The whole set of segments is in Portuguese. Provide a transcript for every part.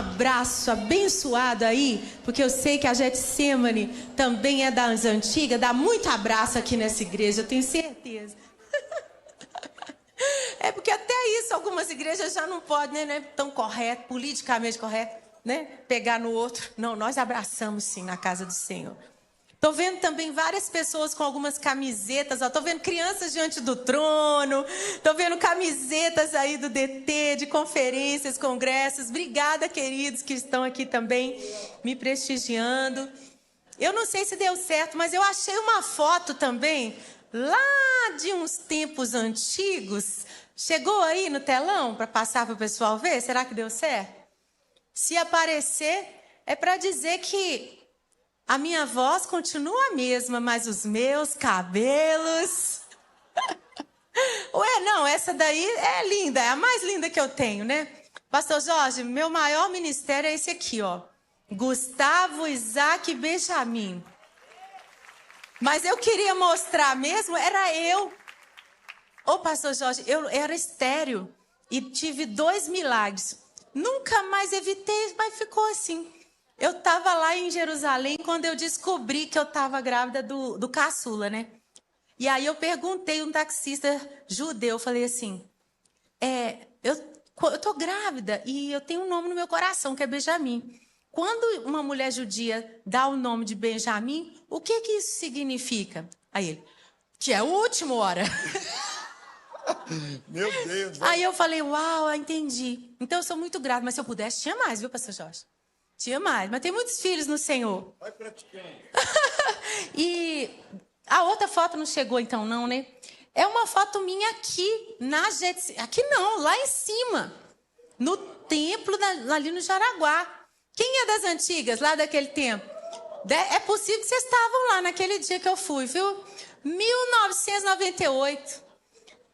abraço abençoado aí, porque eu sei que a Getsemane também é das antigas, dá muito abraço aqui nessa igreja, eu tenho certeza. É porque até isso algumas igrejas já não podem, né? Não é tão correto, politicamente correto, né? Pegar no outro. Não, nós abraçamos sim na casa do Senhor. Estou vendo também várias pessoas com algumas camisetas. Estou vendo crianças diante do trono. Estou vendo camisetas aí do DT, de conferências, congressos. Obrigada, queridos, que estão aqui também me prestigiando. Eu não sei se deu certo, mas eu achei uma foto também, lá de uns tempos antigos. Chegou aí no telão para passar para o pessoal ver? Será que deu certo? Se aparecer, é para dizer que a minha voz continua a mesma, mas os meus cabelos... Ué, não, essa daí é linda, é a mais linda que eu tenho, né? Pastor Jorge, meu maior ministério é esse aqui, ó. Gustavo Isaac Benjamin. Mas eu queria mostrar mesmo, era eu. Ô, pastor Jorge, eu era estéril e tive 2 milagres. Nunca mais evitei, mas ficou assim. Eu estava lá em Jerusalém quando eu descobri que eu estava grávida do caçula, né? E aí eu perguntei a um taxista judeu, falei assim, eu tô grávida e eu tenho um nome no meu coração, que é Benjamim. Quando uma mulher judia dá o nome de Benjamim, o que isso significa? Aí ele, que é o último, ora. Meu Deus. Aí eu falei, uau, entendi. Então eu sou muito grata, mas se eu pudesse, tinha mais, viu, pastor Jorge? Tinha mais, mas tem muitos filhos no Senhor. Vai praticando. E a outra foto não chegou então não, né? É uma foto minha aqui, aqui não, lá em cima. No templo, ali no Jaraguá. Quem é das antigas, lá daquele tempo? É possível que vocês estavam lá naquele dia que eu fui, viu? 1998.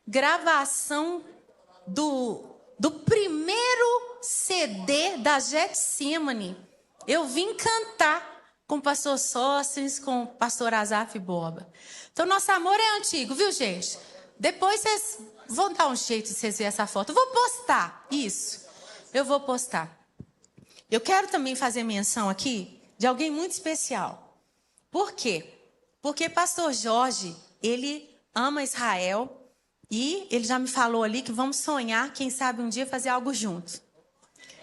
Gravação do primeiro CD da Getsemane. Eu vim cantar com o pastor Sócrates, com o pastor Azaf Borba. Então, nosso amor é antigo, viu, gente? Depois vocês vão dar um jeito de vocês verem essa foto. Eu vou postar isso. Eu vou postar. Eu quero também fazer menção aqui de alguém muito especial. Por quê? Porque pastor Jorge, ele ama Israel. E ele já me falou ali que vamos sonhar, quem sabe um dia fazer algo juntos,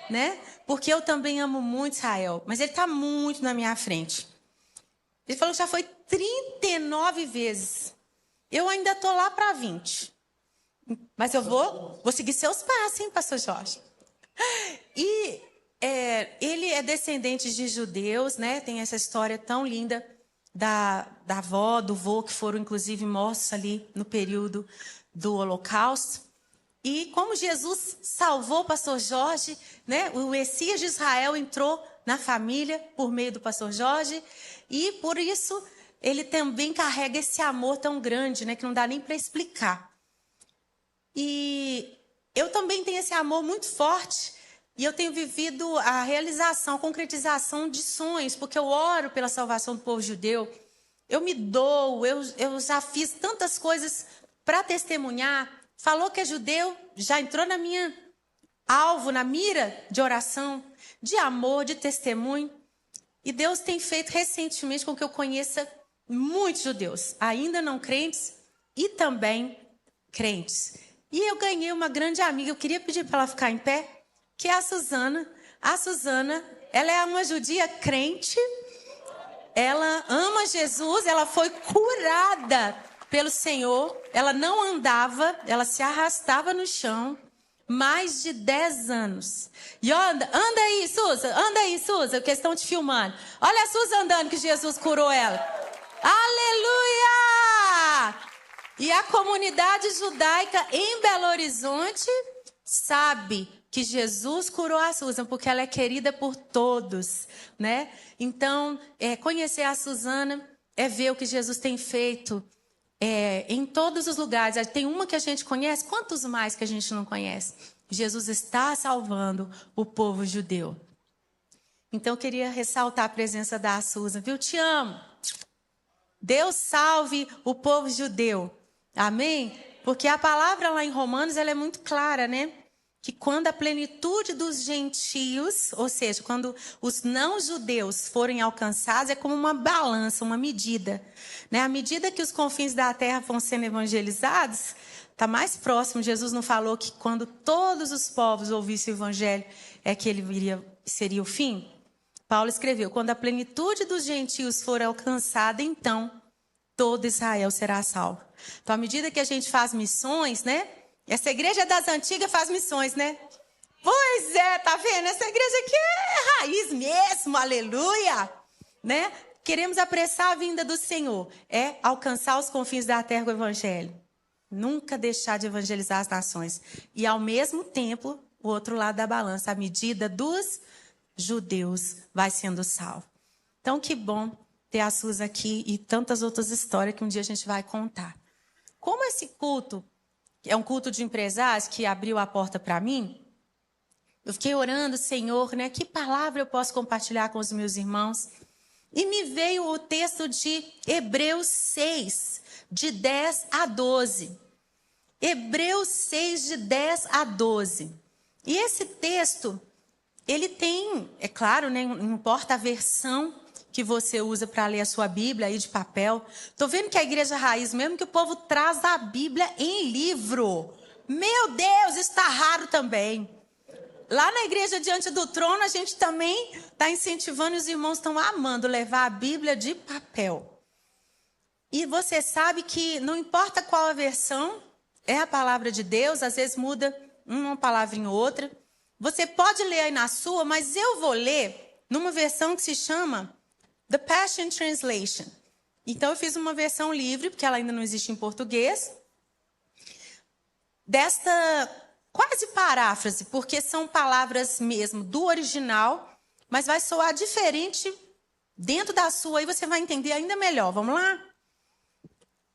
né? Porque eu também amo muito Israel, mas ele está muito na minha frente. Ele falou que já foi 39 vezes. Eu ainda estou lá para 20. Mas eu vou seguir seus passos, hein, pastor Jorge? E ele é descendente de judeus, né? Tem essa história tão linda da avó, do vô, que foram inclusive mortos ali no período do Holocausto. E como Jesus salvou o pastor Jorge, né? O Messias de Israel entrou na família por meio do pastor Jorge, e por isso ele também carrega esse amor tão grande, né? Que não dá nem para explicar. E eu também tenho esse amor muito forte, e eu tenho vivido a realização, a concretização de sonhos, porque eu oro pela salvação do povo judeu, eu me dou, eu já fiz tantas coisas para testemunhar. Falou que é judeu, já entrou na minha alvo, na mira de oração, de amor, de testemunho. E Deus tem feito recentemente com que eu conheça muitos judeus, ainda não crentes e também crentes. E eu ganhei uma grande amiga, eu queria pedir para ela ficar em pé, que é a Suzana. A Suzana, ela é uma judia crente, ela ama Jesus, ela foi curada pelo Senhor, ela não andava, ela se arrastava no chão, mais de 10 anos. E anda aí, Suza, que estão te filmando. Olha a Suza andando, que Jesus curou ela. Aleluia! E a comunidade judaica em Belo Horizonte sabe que Jesus curou a Susan, porque ela é querida por todos, né? Então, conhecer a Suzana é ver o que Jesus tem feito em todos os lugares. Tem uma que a gente conhece, quantos mais que a gente não conhece? Jesus está salvando o povo judeu. Então, eu queria ressaltar a presença da Susan, viu? Te amo. Deus salve o povo judeu. Amém? Porque a palavra lá em Romanos, ela é muito clara, né? que quando a plenitude dos gentios, ou seja, quando os não-judeus forem alcançados, é como uma balança, uma medida. Né? À medida que os confins da terra vão sendo evangelizados, está mais próximo. Jesus não falou que quando todos os povos ouvissem o evangelho, é que ele seria o fim? Paulo escreveu, quando a plenitude dos gentios for alcançada, então todo Israel será salvo. Então, à medida que a gente faz missões, né? Essa igreja das antigas faz missões, né? Pois é, tá vendo? Essa igreja aqui é raiz mesmo, aleluia! Né? Queremos apressar a vinda do Senhor. É alcançar os confins da terra com o evangelho. Nunca deixar de evangelizar as nações. E, ao mesmo tempo, o outro lado da balança, a medida dos judeus vai sendo salvo. Então, que bom ter a Suzy aqui e tantas outras histórias que um dia a gente vai contar. Como esse culto é um culto de empresários que abriu a porta para mim, eu fiquei orando, Senhor, né? Que palavra eu posso compartilhar com os meus irmãos? E me veio o texto de Hebreus 6, de 10 a 12. Hebreus 6, de 10 a 12. E esse texto, ele tem, é claro, né, não importa a versão que você usa para ler a sua Bíblia aí de papel. Estou vendo que a igreja raiz, mesmo que o povo traz a Bíblia em livro. Meu Deus, isso está raro também. Lá na igreja diante do trono, a gente também está incentivando, e os irmãos estão amando levar a Bíblia de papel. E você sabe que não importa qual a versão, é a palavra de Deus, às vezes muda uma palavra em outra. Você pode ler aí na sua, mas eu vou ler numa versão que se chama The Passion Translation. Então, eu fiz uma versão livre, porque ela ainda não existe em português. Desta quase paráfrase, porque são palavras mesmo do original, mas vai soar diferente dentro da sua, aí você vai entender ainda melhor. Vamos lá?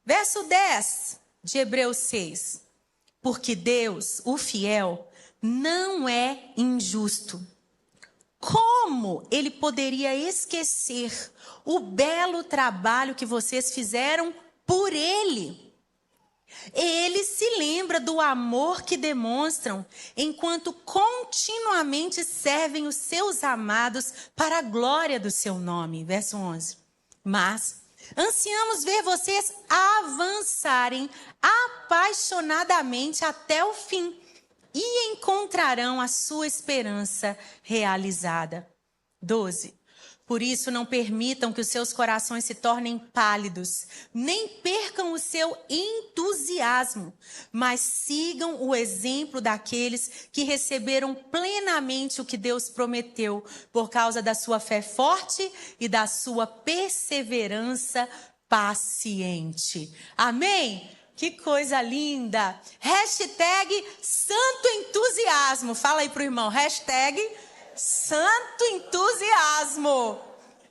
Verso 10 de Hebreus 6. Porque Deus, o fiel, não é injusto. Como ele poderia esquecer o belo trabalho que vocês fizeram por ele? Ele se lembra do amor que demonstram enquanto continuamente servem os seus amados para a glória do seu nome. Verso 11. Mas ansiamos ver vocês avançarem apaixonadamente até o fim e encontrarão a sua esperança realizada. 12. Por isso, não permitam que os seus corações se tornem pálidos, nem percam o seu entusiasmo, mas sigam o exemplo daqueles que receberam plenamente o que Deus prometeu, por causa da sua fé forte e da sua perseverança paciente. Amém? Que coisa linda! Hashtag Santo Entusiasmo. Fala aí pro irmão. Hashtag Santo Entusiasmo.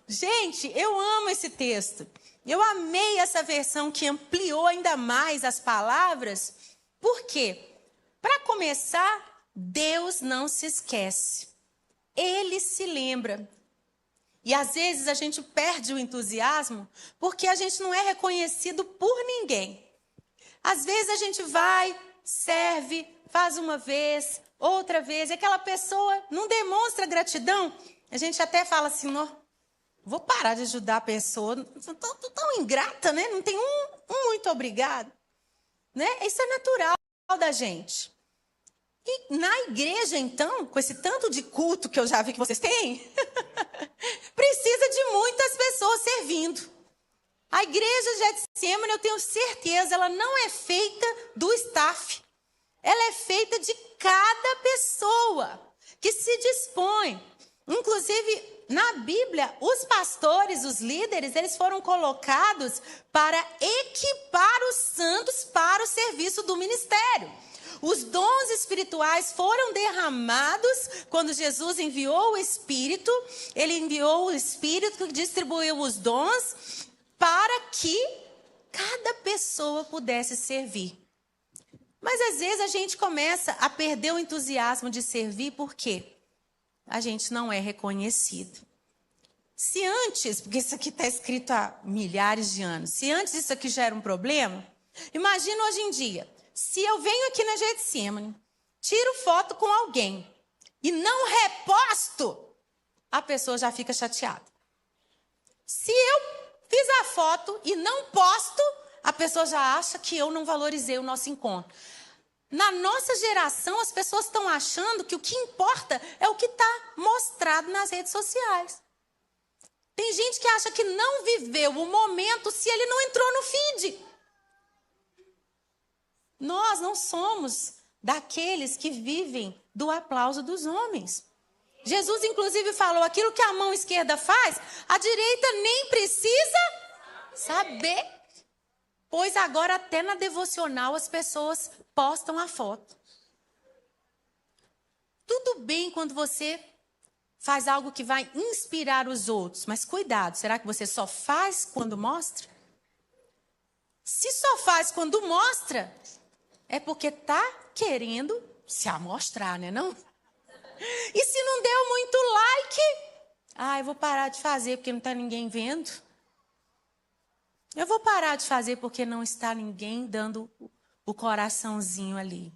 Gente, eu amo esse texto. Eu amei essa versão que ampliou ainda mais as palavras. Por quê? Para começar, Deus não se esquece. Ele se lembra. E às vezes a gente perde o entusiasmo porque a gente não é reconhecido por ninguém. Às vezes a gente vai, serve, faz uma vez, outra vez, e aquela pessoa não demonstra gratidão. A gente até fala assim, vou parar de ajudar a pessoa, tô tão ingrata, né? Não tem um muito obrigado. Né? Isso é natural da gente. E na igreja, então, com esse tanto de culto que eu já vi que vocês têm, precisa de muitas pessoas servindo. A igreja de Getsemane, eu tenho certeza, ela não é feita do staff. Ela é feita de cada pessoa que se dispõe. Inclusive, na Bíblia, os pastores, os líderes, eles foram colocados para equipar os santos para o serviço do ministério. Os dons espirituais foram derramados quando Jesus enviou o Espírito. Ele enviou o Espírito que distribuiu os dons para que cada pessoa pudesse servir. Mas às vezes a gente começa a perder o entusiasmo de servir porque a gente não é reconhecido. Se antes, porque isso aqui está escrito há milhares de anos, se antes isso aqui já era um problema, imagina hoje em dia, se eu venho aqui na Getsemane, tiro foto com alguém e não reposto, a pessoa já fica chateada. Se eu fiz a foto e não posto, a pessoa já acha que eu não valorizei o nosso encontro. Na nossa geração, as pessoas estão achando que o que importa é o que está mostrado nas redes sociais. Tem gente que acha que não viveu o momento se ele não entrou no feed. Nós não somos daqueles que vivem do aplauso dos homens. Jesus, inclusive, falou: aquilo que a mão esquerda faz, a direita nem precisa saber. Pois agora até na devocional as pessoas postam a foto. Tudo bem quando você faz algo que vai inspirar os outros, mas cuidado, será que você só faz quando mostra? Se só faz quando mostra, é porque está querendo se amostrar, né não? E se não deu muito like, eu vou parar de fazer porque não está ninguém vendo. Eu vou parar de fazer porque não está ninguém dando o coraçãozinho ali.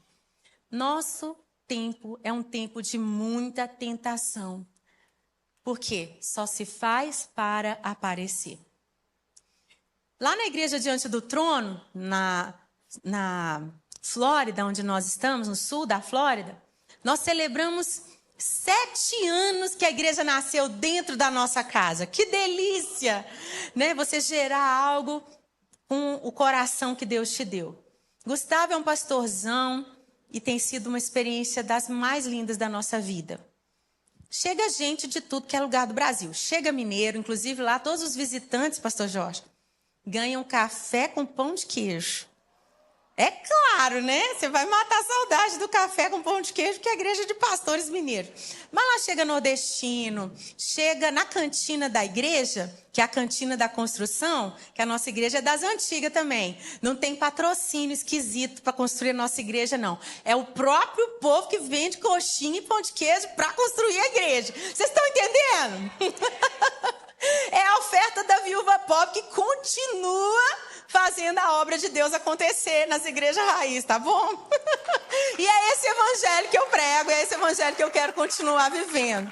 Nosso tempo é um tempo de muita tentação. Porque só se faz para aparecer. Lá na igreja diante do trono, na Flórida, onde nós estamos, no sul da Flórida, nós celebramos 7 anos que a igreja nasceu dentro da nossa casa. Que delícia, né? Você gerar algo com o coração que Deus te deu. Gustavo é um pastorzão e tem sido uma experiência das mais lindas da nossa vida. Chega gente de tudo que é lugar do Brasil. Chega mineiro, inclusive lá todos os visitantes, pastor Jorge, ganham café com pão de queijo. É claro, né? Você vai matar a saudade do café com pão de queijo, que é a igreja de pastores mineiros. Mas lá chega nordestino, chega na cantina da igreja, que é a cantina da construção, que a nossa igreja é das antigas também. Não tem patrocínio esquisito para construir a nossa igreja, não. É o próprio povo que vende coxinha e pão de queijo para construir a igreja. Vocês estão entendendo? É a oferta da viúva pobre que continua fazendo a obra de Deus acontecer nas igrejas raiz, tá bom? E é esse evangelho que eu prego, é esse evangelho que eu quero continuar vivendo.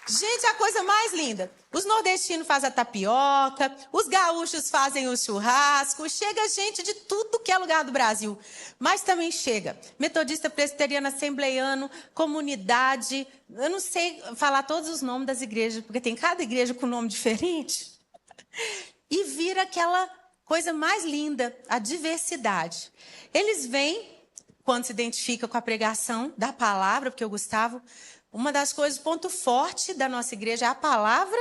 Gente, a coisa mais linda. Os nordestinos fazem a tapioca, os gaúchos fazem o churrasco, chega gente de tudo que é lugar do Brasil. Mas também chega metodista, presbiteriano, assembleiano, comunidade. Eu não sei falar todos os nomes das igrejas, porque tem cada igreja com nome diferente. E vira aquela coisa mais linda, a diversidade. Eles vêm, quando se identificam com a pregação da palavra, porque o Gustavo, uma das coisas, ponto forte da nossa igreja é a palavra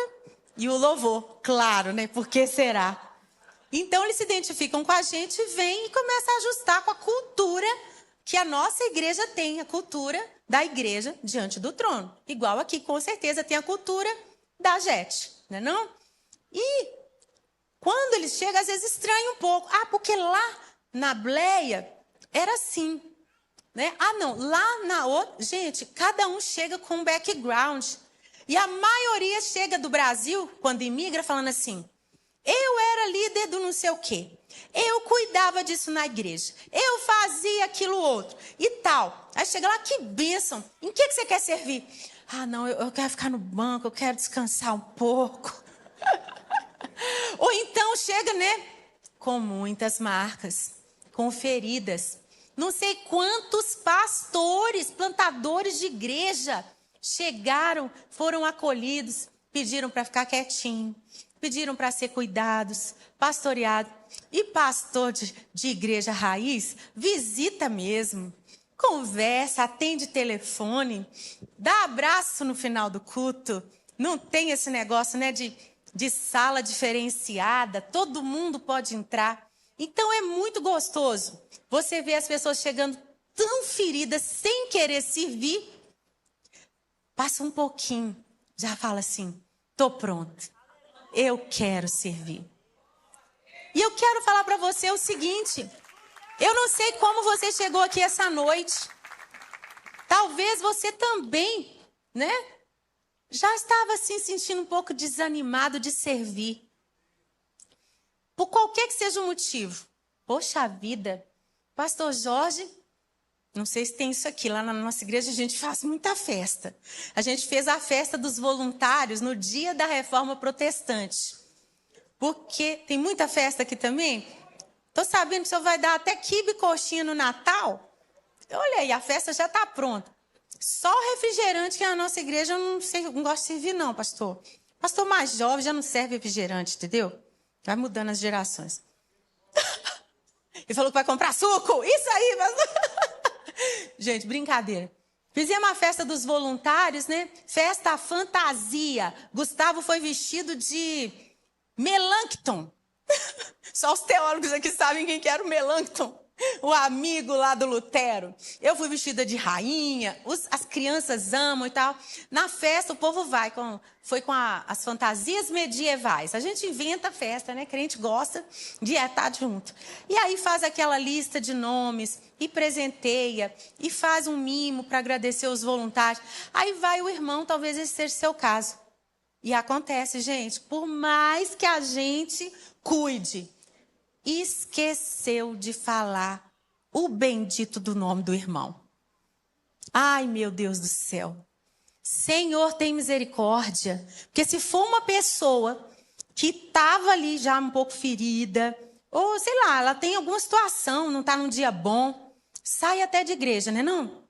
e o louvor. Claro, né? Por que será? Então, eles se identificam com a gente, vêm e começam a ajustar com a cultura que a nossa igreja tem, a cultura da igreja diante do trono. Igual aqui, com certeza, tem a cultura da JET, né não? E quando eles chegam, às vezes estranha um pouco. Porque lá na Bleia era assim, né? Não, lá na outra... Gente, cada um chega com um background. E a maioria chega do Brasil, quando imigra, falando assim: eu era líder do não sei o quê. Eu cuidava disso na igreja. Eu fazia aquilo outro. E tal. Aí chega lá, que bênção. Em que você quer servir? Não, eu quero ficar no banco, eu quero descansar um pouco. Ou então chega, né, com muitas marcas, com feridas. Não sei quantos pastores, plantadores de igreja chegaram, foram acolhidos, pediram para ficar quietinho, pediram para ser cuidados, pastoreados. E pastor de igreja raiz, visita mesmo, conversa, atende telefone, dá abraço no final do culto. Não tem esse negócio, né, de sala diferenciada, todo mundo pode entrar. Então é muito gostoso você ver as pessoas chegando tão feridas, sem querer servir. Passa um pouquinho, já fala assim: tô pronto, eu quero servir. E eu quero falar para você o seguinte: eu não sei como você chegou aqui essa noite. Talvez você também, né? Já estava assim sentindo um pouco desanimado de servir. Por qualquer que seja o motivo. Poxa vida, pastor Jorge Não sei se tem isso aqui. Lá na nossa igreja a gente faz muita festa. A gente fez a festa dos voluntários no dia da Reforma Protestante. Porque tem muita festa aqui também. Estou sabendo que o senhor vai dar até quibe e coxinha no Natal. Olha aí, a festa já está pronta. Só o refrigerante que na nossa igreja eu não gosto de servir não, pastor. Pastor mais jovem já não serve refrigerante, entendeu? Vai mudando as gerações. Ele falou que vai comprar suco. Isso aí, pastor. Gente, brincadeira. Fizemos a festa dos voluntários, né? Festa fantasia. Gustavo foi vestido de Melancton. Só os teólogos aqui sabem quem que era o Melancton. O amigo lá do Lutero. Eu fui vestida de rainha. As crianças amam e tal. Na festa o povo foi com as fantasias medievais. A gente inventa festa, né? Crente gosta de estar junto. E aí faz aquela lista de nomes e presenteia e faz um mimo para agradecer os voluntários. Aí vai o irmão, talvez esse seja o seu caso. E acontece, gente, por mais que a gente cuide, esqueceu de falar o bendito do nome do irmão. Ai, meu Deus do céu. Senhor, tem misericórdia. Porque se for uma pessoa que estava ali já um pouco ferida, ou sei lá, ela tem alguma situação, não está num dia bom, sai até de igreja, né não?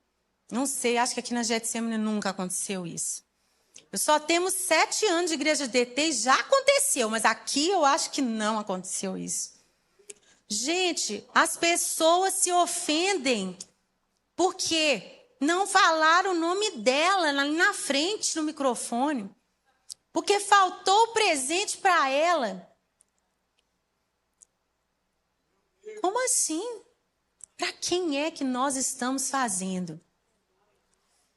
Não sei, acho que aqui na Getsemane nunca aconteceu isso. Eu só temos 7 anos de igreja de DT e já aconteceu, mas aqui eu acho que não aconteceu isso. Gente, as pessoas se ofendem porque não falaram o nome dela ali na frente no microfone. Porque faltou o presente para ela. Como assim? Para quem é que nós estamos fazendo?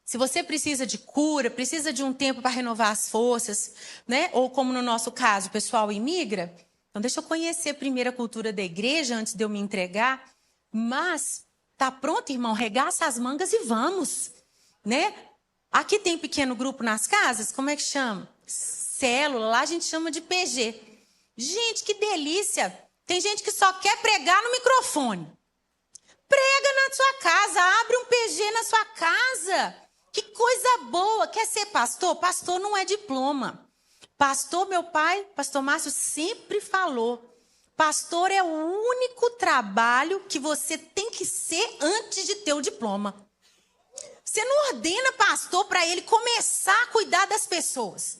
Se você precisa de cura, precisa de um tempo para renovar as forças, né? Ou como no nosso caso, o pessoal imigra. Então, deixa eu conhecer primeiro a cultura da igreja antes de eu me entregar. Mas, tá pronto, irmão? Regaça as mangas e vamos, né? Aqui tem pequeno grupo nas casas, como é que chama? Célula, lá a gente chama de PG. Gente, que delícia! Tem gente que só quer pregar no microfone. Prega na sua casa, abre um PG na sua casa. Que coisa boa! Quer ser pastor? Pastor não é diploma. Pastor, meu pai, pastor Márcio, sempre falou. Pastor é o único trabalho que você tem que ser antes de ter o diploma. Você não ordena pastor para ele começar a cuidar das pessoas.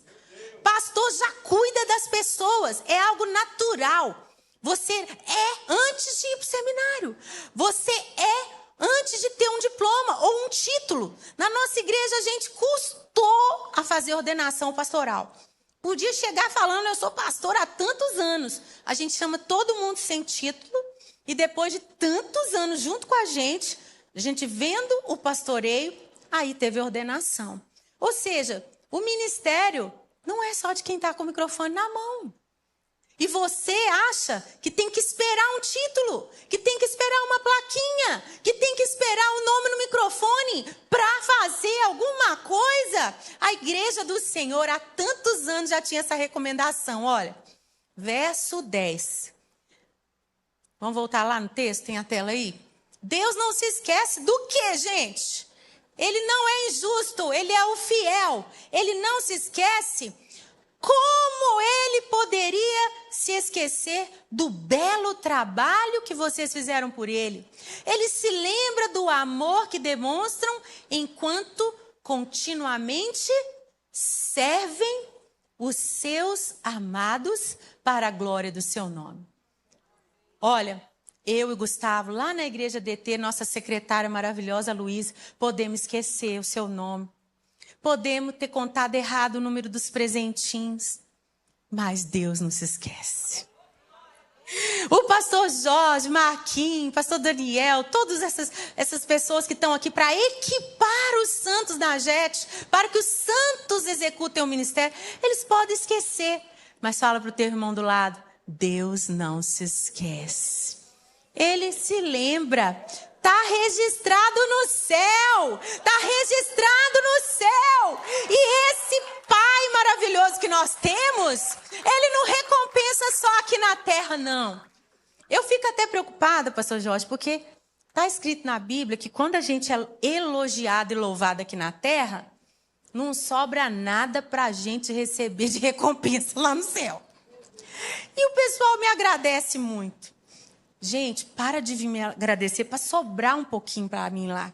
Pastor já cuida das pessoas. É algo natural. Você é antes de ir para o seminário. Você é antes de ter um diploma ou um título. Na nossa igreja, a gente custou a fazer ordenação pastoral. Podia chegar falando, eu sou pastor há tantos anos. A gente chama todo mundo sem título. E depois de tantos anos junto com a gente vendo o pastoreio, aí teve ordenação. Ou seja, o ministério não é só de quem está com o microfone na mão. E você acha que tem que esperar um título, que tem que esperar uma plaquinha, que tem que esperar o nome no microfone para fazer alguma coisa? A igreja do Senhor há tantos anos já tinha essa recomendação. Olha, verso 10. Vamos voltar lá no texto, tem a tela aí? Deus não se esquece do quê, gente? Ele não é injusto, ele é o fiel. Ele não se esquece. Como ele poderia se esquecer do belo trabalho que vocês fizeram por ele? Ele se lembra do amor que demonstram enquanto continuamente servem os seus amados para a glória do seu nome. Olha, eu e Gustavo, lá na igreja DT, nossa secretária maravilhosa, Luísa, podemos esquecer o seu nome. Podemos ter contado errado o número dos presentinhos, mas Deus não se esquece. O pastor Jorge, Marquinhos, pastor Daniel, todas essas pessoas que estão aqui para equipar os santos da JET, para que os santos executem o ministério, eles podem esquecer. Mas fala para o teu irmão do lado, Deus não se esquece. Ele se lembra. Está registrado no céu. Está registrado no céu. E esse Pai maravilhoso que nós temos, Ele não recompensa só aqui na terra, não. Eu fico até preocupada, pastor Jorge, porque Está escrito na Bíblia que quando a gente é elogiado e louvado aqui na terra, não sobra nada para a gente receber de recompensa lá no céu. E o pessoal me agradece muito. Gente, para de vir me agradecer para sobrar um pouquinho para mim lá.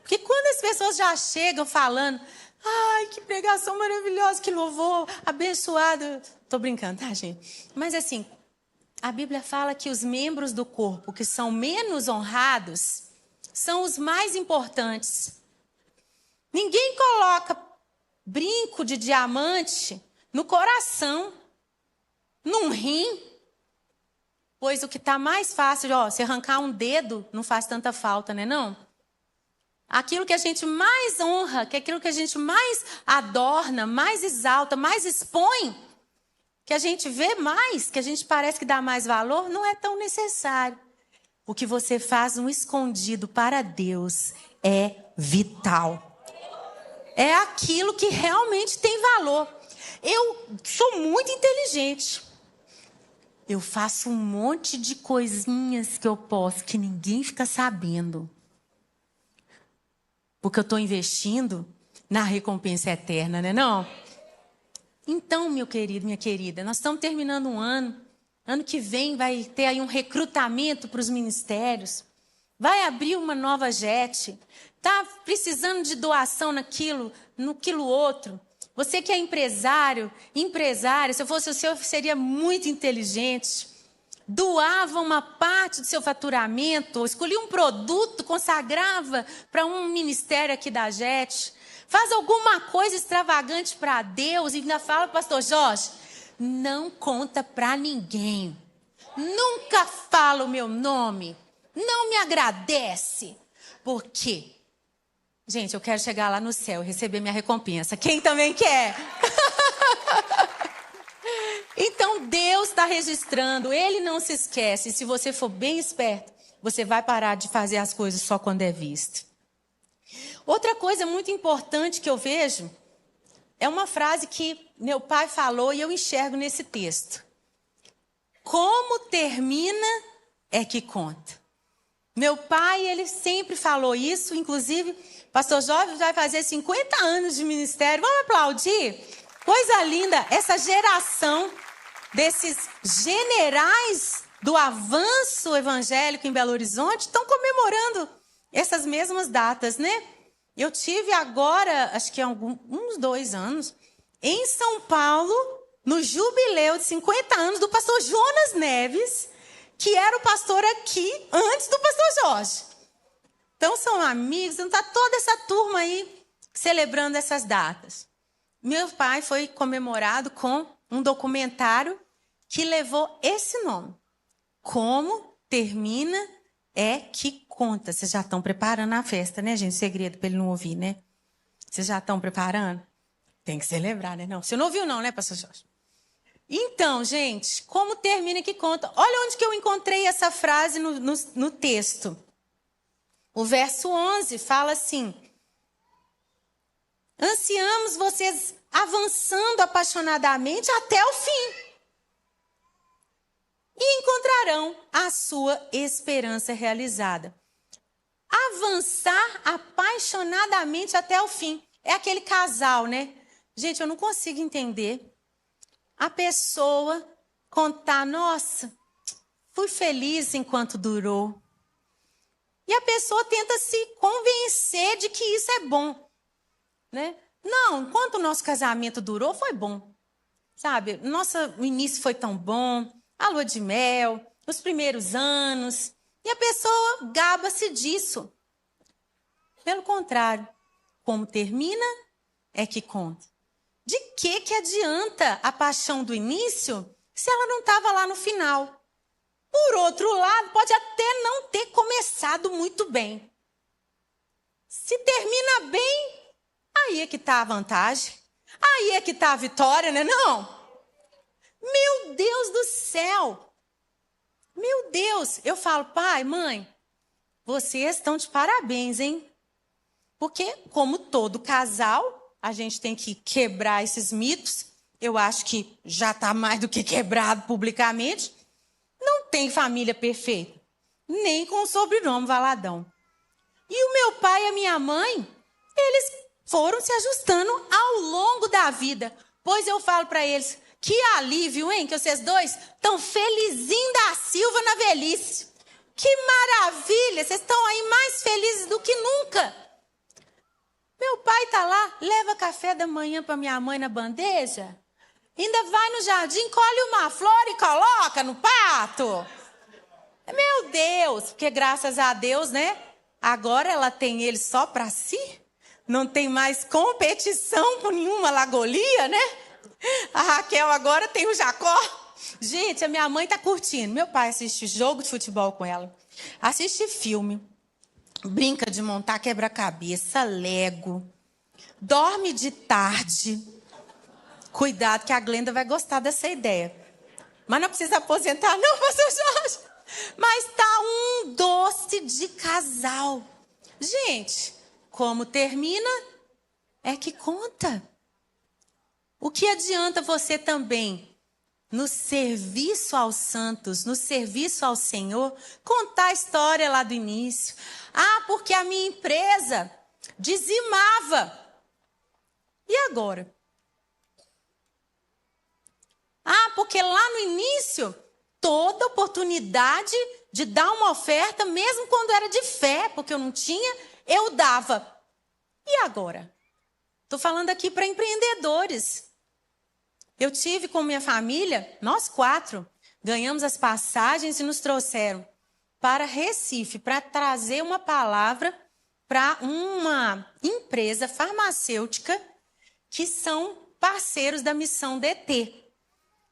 Porque quando as pessoas já chegam falando, ai, que pregação maravilhosa, que louvor, abençoado. Tô brincando, tá, gente? Mas assim, a Bíblia fala que os membros do corpo que são menos honrados são os mais importantes. Ninguém coloca brinco de diamante no coração, num rim. Pois o que está mais fácil, se arrancar um dedo não faz tanta falta, né não? Aquilo que a gente mais honra, que é aquilo que a gente mais adorna, mais exalta, mais expõe, que a gente vê mais, que a gente parece que dá mais valor, não é tão necessário. O que você faz no escondido para Deus é vital. É aquilo que realmente tem valor. Eu sou muito inteligente. Eu faço um monte de coisinhas que eu posso, que ninguém fica sabendo. Porque eu estou investindo na recompensa eterna, né não? Então, meu querido, minha querida, nós estamos terminando um ano. Ano que vem vai ter aí um recrutamento para os ministérios. Vai abrir uma nova JET. Está precisando de doação naquilo outro. Você que é empresária, se eu fosse o senhor, seria muito inteligente. Doava uma parte do seu faturamento, escolhia um produto, consagrava para um ministério aqui da JET. Faz alguma coisa extravagante para Deus e ainda fala, pastor Jorge, não conta para ninguém. Nunca fala o meu nome. Não me agradece. Por quê? Gente, eu quero chegar lá no céu e receber minha recompensa. Quem também quer? Então, Deus está registrando. Ele não se esquece. Se você for bem esperto, você vai parar de fazer as coisas só quando é visto. Outra coisa muito importante que eu vejo é uma frase que meu pai falou e eu enxergo nesse texto. Como termina é que conta. Meu pai, ele sempre falou isso, inclusive, pastor Jorge vai fazer 50 anos de ministério. Vamos aplaudir? Coisa linda, essa geração desses generais do avanço evangélico em Belo Horizonte estão comemorando essas mesmas datas, né? Eu tive agora, acho que uns 2 anos, em São Paulo, no jubileu de 50 anos do pastor Jonas Neves, que era o pastor aqui antes do pastor Jorge. Então são amigos, então está toda essa turma aí celebrando essas datas. Meu pai foi comemorado com um documentário que levou esse nome. Como termina é que conta. Vocês já estão preparando a festa, né, gente? Segredo para ele não ouvir, né? Vocês já estão preparando? Tem que celebrar, né? Não, você não ouviu não, né, pastor Jorge? Então, gente, como termina que conta? Olha onde que eu encontrei essa frase no texto. O verso 11 fala assim: ansiamos vocês avançando apaixonadamente até o fim. E encontrarão a sua esperança realizada. Avançar apaixonadamente até o fim. É aquele casal, né? Gente, eu não consigo entender a pessoa contar, nossa, fui feliz enquanto durou. E a pessoa tenta se convencer de que isso é bom, né? Não, enquanto o nosso casamento durou, foi bom. Sabe, o início foi tão bom, a lua de mel, os primeiros anos. E a pessoa gaba-se disso. Pelo contrário, como termina, é que conta. De que adianta a paixão do início se ela não estava lá no final? Por outro lado, pode até não ter começado muito bem. Se termina bem, aí é que está a vantagem. Aí é que está a vitória, né? Não? Meu Deus do céu! Meu Deus! Eu falo, pai, mãe, vocês estão de parabéns, hein? Porque, como todo casal, a gente tem que quebrar esses mitos. Eu acho que já está mais do que quebrado publicamente. Não tem família perfeita. nem com o sobrenome Valadão. E o meu pai e a minha mãe, eles foram se ajustando ao longo da vida. Pois eu falo para eles, que alívio, hein, que vocês dois estão felizinhos da Silva na velhice. Que maravilha, vocês estão aí mais felizes do que nunca. Meu pai tá lá, leva café da manhã para minha mãe na bandeja, ainda vai no jardim, colhe uma flor e coloca no prato. Meu Deus, porque graças a Deus, né? Agora ela tem ele só para si. Não tem mais competição com nenhuma lagolia, né? A Raquel agora tem o Jacó. Gente, a minha mãe tá curtindo. Meu pai assiste jogo de futebol com ela. Assiste filme. Brinca de montar quebra-cabeça, Lego. Dorme de tarde. Cuidado que a Glenda vai gostar dessa ideia. Mas não precisa aposentar não, pastor Jorge. Mas tá um doce de casal. Gente, como termina, é que conta. O que adianta você também, no serviço aos santos, no serviço ao Senhor, contar a história lá do início? Ah, porque a minha empresa dizimava. E agora? Ah, porque lá no início, toda oportunidade de dar uma oferta, mesmo quando era de fé, porque eu não tinha, eu dava. E agora? Estou falando aqui para empreendedores. Eu tive com minha família, nós 4, ganhamos as passagens e nos trouxeram para Recife, para trazer uma palavra para uma empresa farmacêutica que são parceiros da missão DT.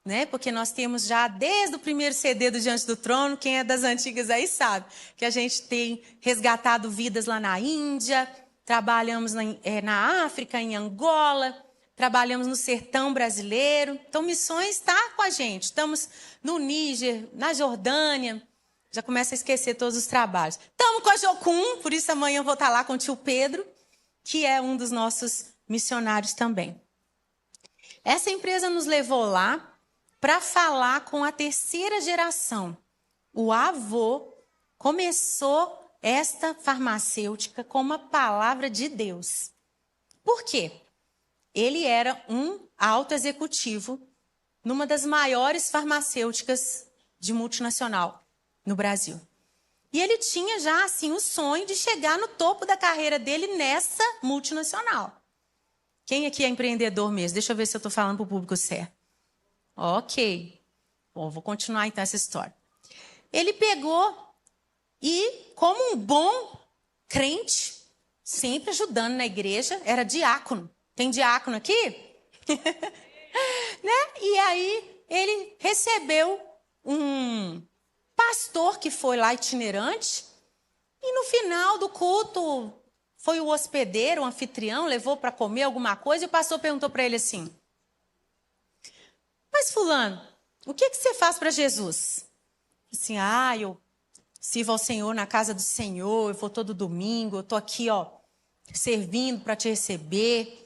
Né? Porque nós temos já, desde o primeiro CD do Diante do Trono, quem é das antigas aí sabe, que a gente tem resgatado vidas lá na Índia, trabalhamos na África, em Angola, trabalhamos no sertão brasileiro. Então, Missões está com a gente. Estamos no Níger, na Jordânia, já começa a esquecer todos os trabalhos. Estamos com a Jocum, por isso amanhã eu vou estar lá com o tio Pedro, que é um dos nossos missionários também. Essa empresa nos levou lá para falar com a terceira geração. O avô começou esta farmacêutica com uma palavra de Deus. Por quê? Ele era um alto executivo numa das maiores farmacêuticas de multinacional no Brasil. E ele tinha já assim o sonho de chegar no topo da carreira dele nessa multinacional. Quem aqui é empreendedor mesmo? Deixa eu ver se eu estou falando para o público certo. Ok. Bom, vou continuar então essa história. Ele pegou e, como um bom crente, sempre ajudando na igreja, era diácono. Tem diácono aqui? Né? E aí ele recebeu um pastor que foi lá itinerante e no final do culto foi o hospedeiro, o anfitrião, levou para comer alguma coisa e o pastor perguntou para ele assim: mas fulano, o que você faz para Jesus? Assim, eu sirvo ao Senhor na casa do Senhor, eu vou todo domingo, eu estou aqui, servindo para te receber.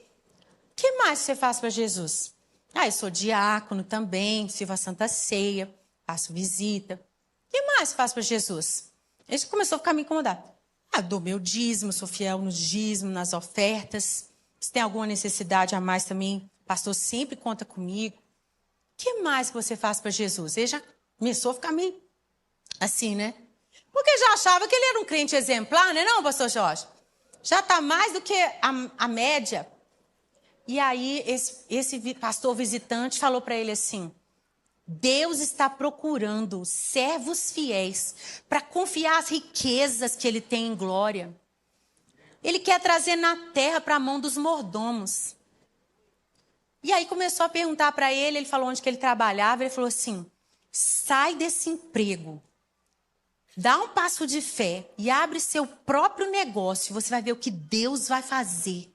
O que mais você faz para Jesus? Eu sou diácono também, sirvo a Santa Ceia, faço visita. O que mais faz para Jesus? Ele começou a ficar me incomodado. Dou meu dízimo, sou fiel no dízimo, nas ofertas. Se tem alguma necessidade a mais também, o pastor sempre conta comigo. O que mais que você faz para Jesus? Ele já começou a ficar meio assim, né? Porque já achava que ele era um crente exemplar, né, não, pastor Jorge? Já está mais do que a média. E aí, esse pastor visitante falou para ele assim: Deus está procurando servos fiéis para confiar as riquezas que ele tem em glória. Ele quer trazer na terra para a mão dos mordomos. E aí começou a perguntar para ele falou onde que ele trabalhava, ele falou assim: sai desse emprego, dá um passo de fé e abre seu próprio negócio, você vai ver o que Deus vai fazer.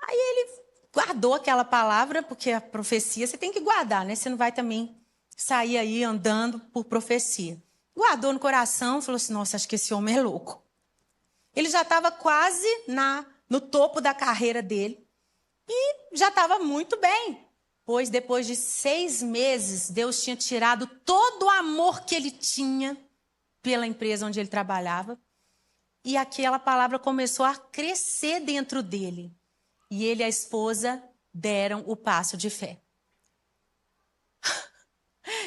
Aí ele guardou aquela palavra, porque a profecia você tem que guardar, né? Você não vai também sair aí andando por profecia. Guardou no coração, falou assim: nossa, acho que esse homem é louco. Ele já estava quase no topo da carreira dele. E já estava muito bem, pois depois de 6 meses, Deus tinha tirado todo o amor que ele tinha pela empresa onde ele trabalhava. E aquela palavra começou a crescer dentro dele. E ele e a esposa deram o passo de fé.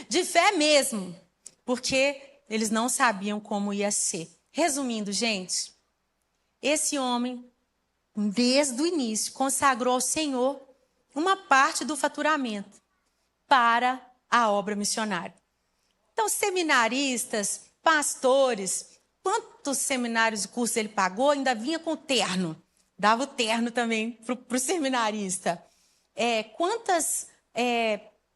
De fé mesmo, porque eles não sabiam como ia ser. Resumindo, gente, esse homem, desde o início, consagrou ao Senhor uma parte do faturamento para a obra missionária. Então, seminaristas, pastores, quantos seminários e cursos ele pagou, ainda vinha com terno. Dava o terno também para o seminarista. Quantas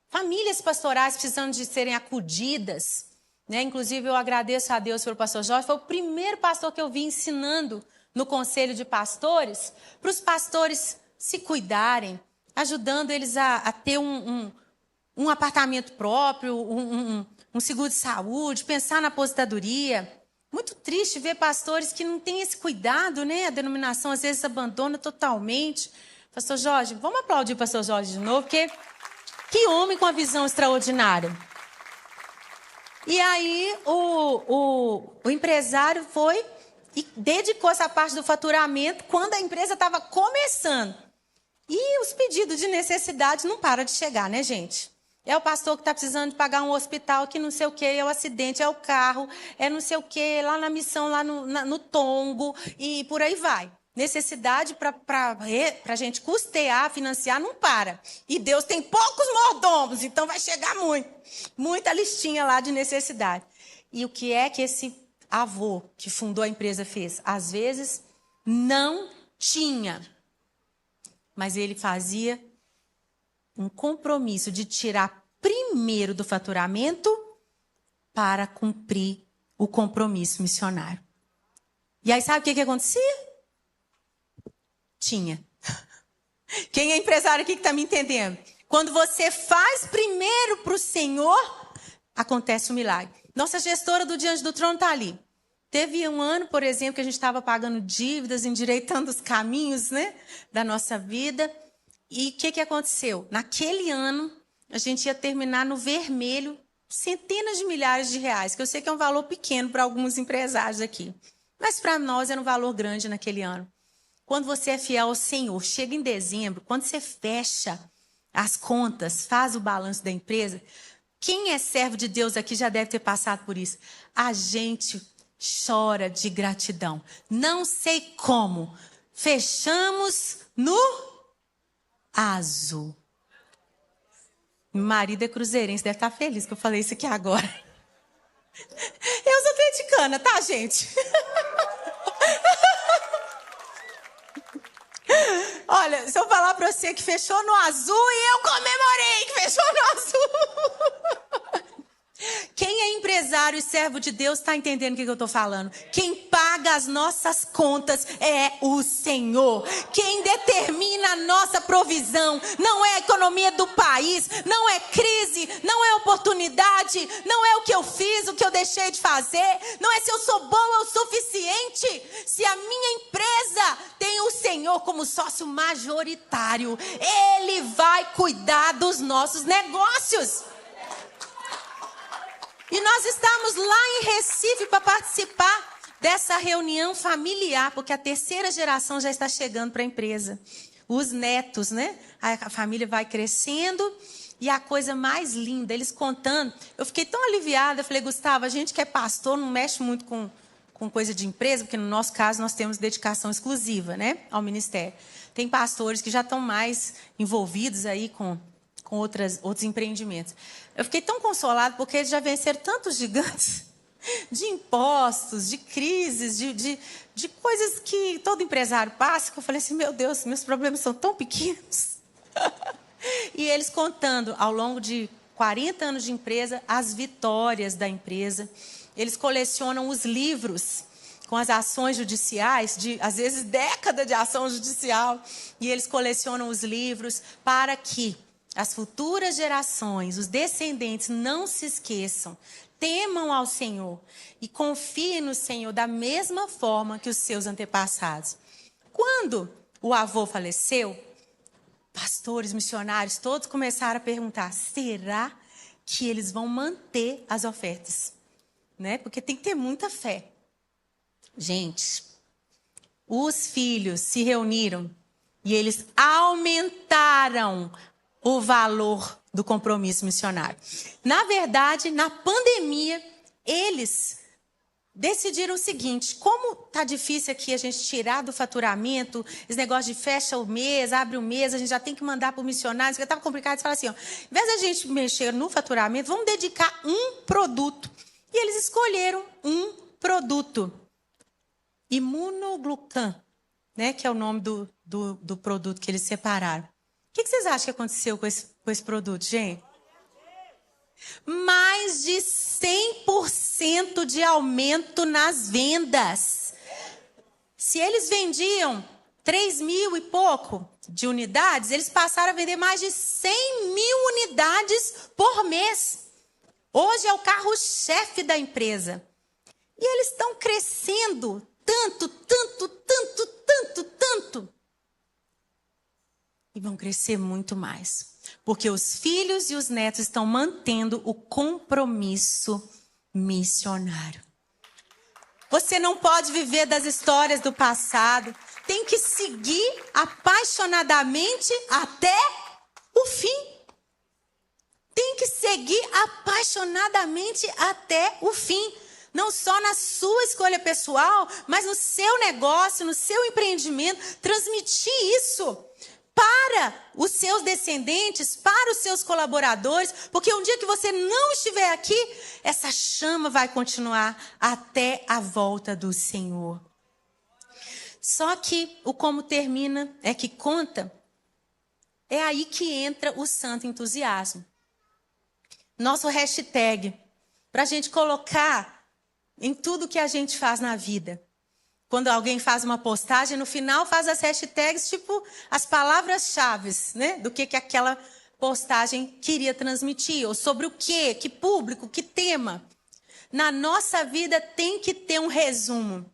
famílias pastorais precisando de serem acudidas, né? Inclusive, eu agradeço a Deus pelo pastor Jorge. Foi o primeiro pastor que eu vi ensinando no conselho de pastores, para os pastores se cuidarem, ajudando eles a ter um apartamento próprio, um seguro de saúde, pensar na aposentadoria. Muito triste ver pastores que não têm esse cuidado, né? A denominação às vezes abandona totalmente. Pastor Jorge, vamos aplaudir o pastor Jorge de novo, porque que homem com uma visão extraordinária. E aí o empresário foi e dedicou essa parte do faturamento quando a empresa estava começando. E os pedidos de necessidade não param de chegar, né, gente? É o pastor que está precisando de pagar um hospital que não sei o quê, é o acidente, é o carro, é não sei o quê, lá na missão, lá no Tongo, e por aí vai. Necessidade para a gente custear, financiar, não para. E Deus tem poucos mordomos, então vai chegar muito. Muita listinha lá de necessidade. E o que é que esse avô que fundou a empresa fez? Às vezes, não tinha. Mas ele fazia um compromisso de tirar primeiro do faturamento para cumprir o compromisso missionário. E aí sabe o que acontecia? Tinha. Quem é empresário aqui que está me entendendo? Quando você faz primeiro para o Senhor, acontece o milagre. Nossa gestora do Diante do Trono está ali. Teve um ano, por exemplo, que a gente estava pagando dívidas, endireitando os caminhos, né, da nossa vida. E o que aconteceu? Naquele ano, a gente ia terminar no vermelho centenas de milhares de reais, que eu sei que é um valor pequeno para alguns empresários aqui. Mas para nós era um valor grande naquele ano. Quando você é fiel ao Senhor, chega em dezembro, quando você fecha as contas, faz o balanço da empresa, quem é servo de Deus aqui já deve ter passado por isso. A gente chora de gratidão. Não sei como. Fechamos no azul. Meu marido é cruzeirense, deve estar feliz que eu falei isso aqui agora. Eu sou atleticana, tá, gente? Olha, se eu falar pra você que fechou no azul e eu comemorei que fechou no azul. Quem é empresário e servo de Deus está entendendo o que eu estou falando. Quem paga as nossas contas é o Senhor. Quem determina a nossa provisão não é a economia do país, não é crise, não é oportunidade, não é o que eu fiz, o que eu deixei de fazer, não é se eu sou boa o suficiente. Se a minha empresa tem o Senhor como sócio majoritário, Ele vai cuidar dos nossos negócios. E nós estamos lá em Recife para participar dessa reunião familiar, porque a terceira geração já está chegando para a empresa. Os netos, né? A família vai crescendo e a coisa mais linda, eles contando. Eu fiquei tão aliviada, eu falei, Gustavo, a gente que é pastor não mexe muito com coisa de empresa, porque no nosso caso nós temos dedicação exclusiva, né, ao ministério. Tem pastores que já estão mais envolvidos aí com outros empreendimentos. Eu fiquei tão consolada porque eles já venceram tantos gigantes de impostos, de crises, de coisas que todo empresário passa, que eu falei assim, meu Deus, meus problemas são tão pequenos. E eles contando, ao longo de 40 anos de empresa, as vitórias da empresa. Eles colecionam os livros com as ações judiciais, às vezes década de ação judicial, e eles colecionam os livros para que as futuras gerações, os descendentes, não se esqueçam, temam ao Senhor e confiem no Senhor da mesma forma que os seus antepassados. Quando o avô faleceu, pastores, missionários, todos começaram a perguntar, será que eles vão manter as ofertas? né? Porque tem que ter muita fé. Gente, os filhos se reuniram e eles aumentaram o valor do compromisso missionário. Na verdade, na pandemia, eles decidiram o seguinte: como tá difícil aqui a gente tirar do faturamento, esse negócio de fecha o mês, abre o mês, a gente já tem que mandar para o missionário, isso estava complicado. Eles falaram assim, ó, em vez da gente mexer no faturamento, vamos dedicar um produto. E eles escolheram um produto. Imunoglucan, né, que é o nome do produto que eles separaram. O que vocês acham que aconteceu com esse produto, gente? Mais de 100% de aumento nas vendas. Se eles vendiam 3.000 e pouco de unidades, eles passaram a vender mais de 100.000 unidades por mês. Hoje é o carro-chefe da empresa. E eles estão crescendo tanto. E vão crescer muito mais. Porque os filhos e os netos estão mantendo o compromisso missionário. Você não pode viver das histórias do passado. Tem que seguir apaixonadamente até o fim. Tem que seguir apaixonadamente até o fim. Não só na sua escolha pessoal, mas no seu negócio, no seu empreendimento. Transmitir isso para os seus descendentes, para os seus colaboradores, porque um dia que você não estiver aqui, essa chama vai continuar até a volta do Senhor. Só que o como termina é que conta, é aí que entra o santo entusiasmo. Nosso hashtag, para a gente colocar em tudo que a gente faz na vida. Quando alguém faz uma postagem, no final faz as hashtags, tipo as palavras-chave, né? Do que aquela postagem queria transmitir, ou sobre o quê, que público, que tema. Na nossa vida tem que ter um resumo.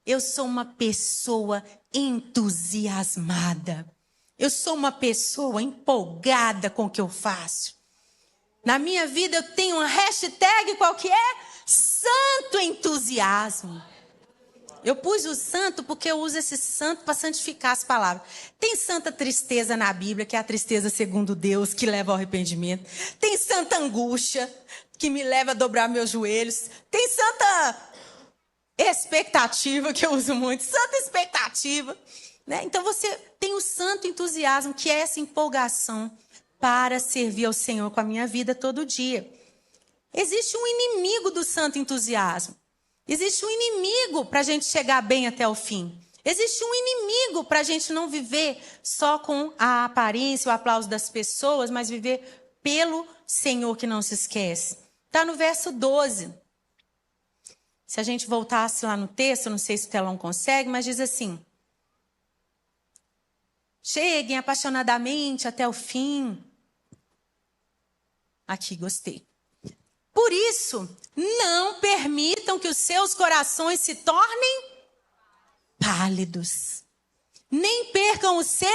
Eu sou uma pessoa entusiasmada. Eu sou uma pessoa empolgada com o que eu faço. Na minha vida eu tenho uma hashtag, qual que é? Santo entusiasmo. Eu pus o santo porque eu uso esse santo para santificar as palavras. Tem santa tristeza na Bíblia, que é a tristeza segundo Deus, que leva ao arrependimento. Tem santa angústia, que me leva a dobrar meus joelhos. Tem santa expectativa, que eu uso muito. Santa expectativa. Né? Então você tem o santo entusiasmo, que é essa empolgação para servir ao Senhor com a minha vida todo dia. Existe um inimigo do santo entusiasmo. Existe um inimigo para a gente chegar bem até o fim. Existe um inimigo para a gente não viver só com a aparência, o aplauso das pessoas, mas viver pelo Senhor que não se esquece. Está no verso 12. Se a gente voltasse lá no texto, não sei se o telão consegue, mas diz assim: cheguem apaixonadamente até o fim. Aqui, gostei. Por isso, não permitam que os seus corações se tornem pálidos. Nem percam o seu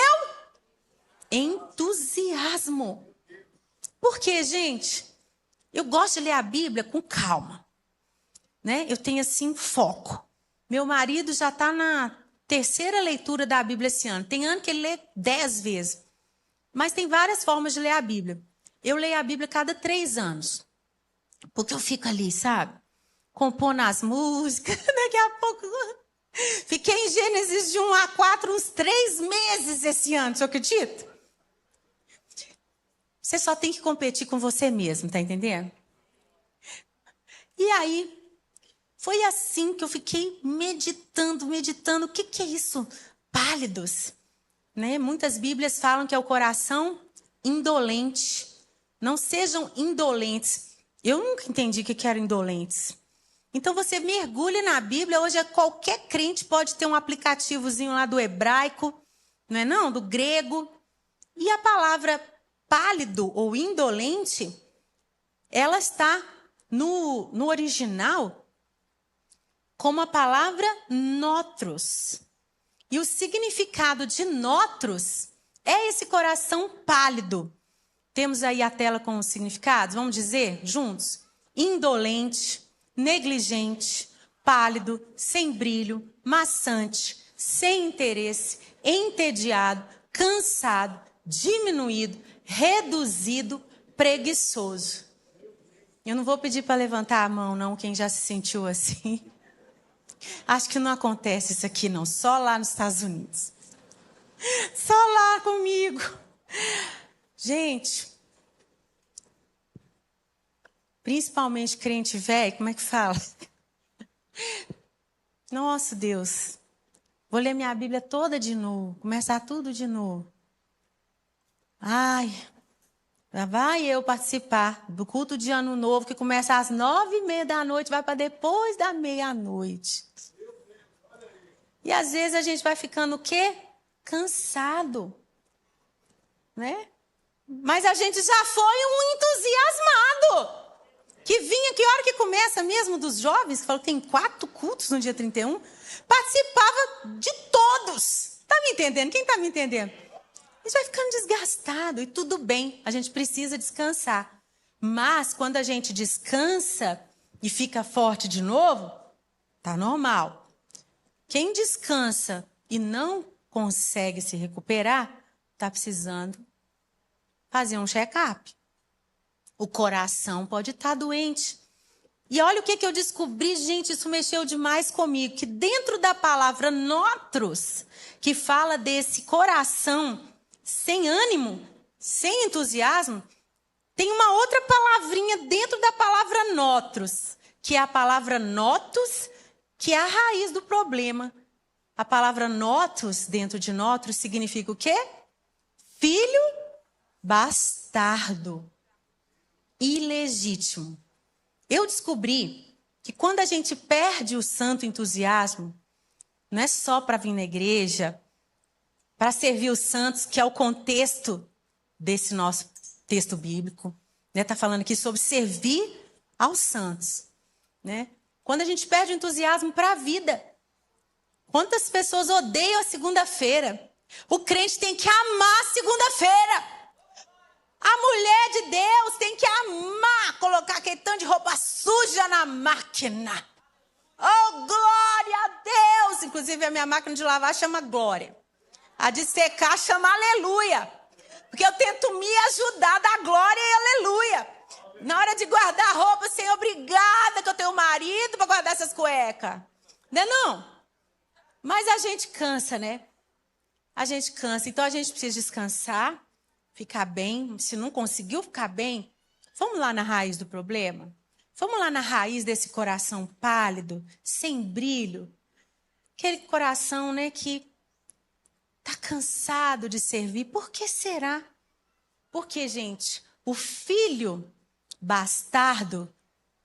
entusiasmo. Por quê, gente? Eu gosto de ler a Bíblia com calma. Né? Eu tenho, assim, foco. Meu marido já está na terceira leitura da Bíblia esse ano. Tem ano que ele lê 10 vezes. Mas tem várias formas de ler a Bíblia. Eu leio a Bíblia cada 3 anos. Porque eu fico ali, sabe? Compondo as músicas. Daqui a pouco... Fiquei em Gênesis de 1 a 4 uns 3 meses esse ano. Você acredita? Você só tem que competir com você mesmo, tá entendendo? E aí, foi assim que eu fiquei meditando. O que é isso? Pálidos. Né? Muitas Bíblias falam que é o coração indolente. Não sejam indolentes. Eu nunca entendi o que eram indolentes. Então você mergulha na Bíblia. Hoje qualquer crente pode ter um aplicativozinho lá do hebraico, não é não? Do grego. E a palavra pálido ou indolente, ela está no original como a palavra notros. E o significado de notros é esse coração pálido. Temos aí a tela com os significados, vamos dizer juntos? Indolente, negligente, pálido, sem brilho, maçante, sem interesse, entediado, cansado, diminuído, reduzido, preguiçoso. Eu não vou pedir para levantar a mão, não, quem já se sentiu assim. Acho que não acontece isso aqui, não. Só lá nos Estados Unidos. Só lá comigo. Gente, principalmente crente velho, como é que fala? Nossa, Deus. Vou ler minha Bíblia toda de novo. Começar tudo de novo. Ai, lá vai eu participar do culto de Ano Novo, que começa às 9h30 da noite, vai para depois da meia-noite. E às vezes a gente vai ficando o quê? Cansado. Né? Mas a gente já foi um entusiasmado. Que vinha, que hora que começa mesmo dos jovens, que falou que tem 4 cultos no dia 31, participava de todos. Está me entendendo? Quem está me entendendo? A gente vai ficando desgastado e tudo bem, a gente precisa descansar. Mas quando a gente descansa e fica forte de novo, tá normal. Quem descansa e não consegue se recuperar, está precisando fazer um check-up. O coração pode estar doente. E olha o que eu descobri, gente, isso mexeu demais comigo, que dentro da palavra notros, que fala desse coração sem ânimo, sem entusiasmo, tem uma outra palavrinha dentro da palavra notros, que é a palavra notus, que é a raiz do problema. A palavra notus, dentro de notros, significa o quê? Filho bastardo, ilegítimo. Eu descobri que quando a gente perde o santo entusiasmo, não é só para vir na igreja, para servir os santos, que é o contexto desse nosso texto bíblico. Está falando aqui sobre servir aos santos. Né? Quando a gente perde o entusiasmo para a vida. Quantas pessoas odeiam a segunda-feira? O crente tem que amar a segunda-feira. A mulher de Deus tem que amar colocar aquele tanto de roupa suja na máquina. Oh, glória a Deus! Inclusive, a minha máquina de lavar chama Glória. A de secar chama Aleluia. Porque eu tento me ajudar da glória e aleluia. Na hora de guardar a roupa, Senhor, obrigada que eu tenho um marido para guardar essas cuecas. Não é não? Mas a gente cansa, né? A gente cansa. Então, a gente precisa descansar, ficar bem. Se não conseguiu ficar bem, vamos lá na raiz do problema? Vamos lá na raiz desse coração pálido, sem brilho. Aquele coração, né, que está cansado de servir. Por que será? Porque, gente, o filho bastardo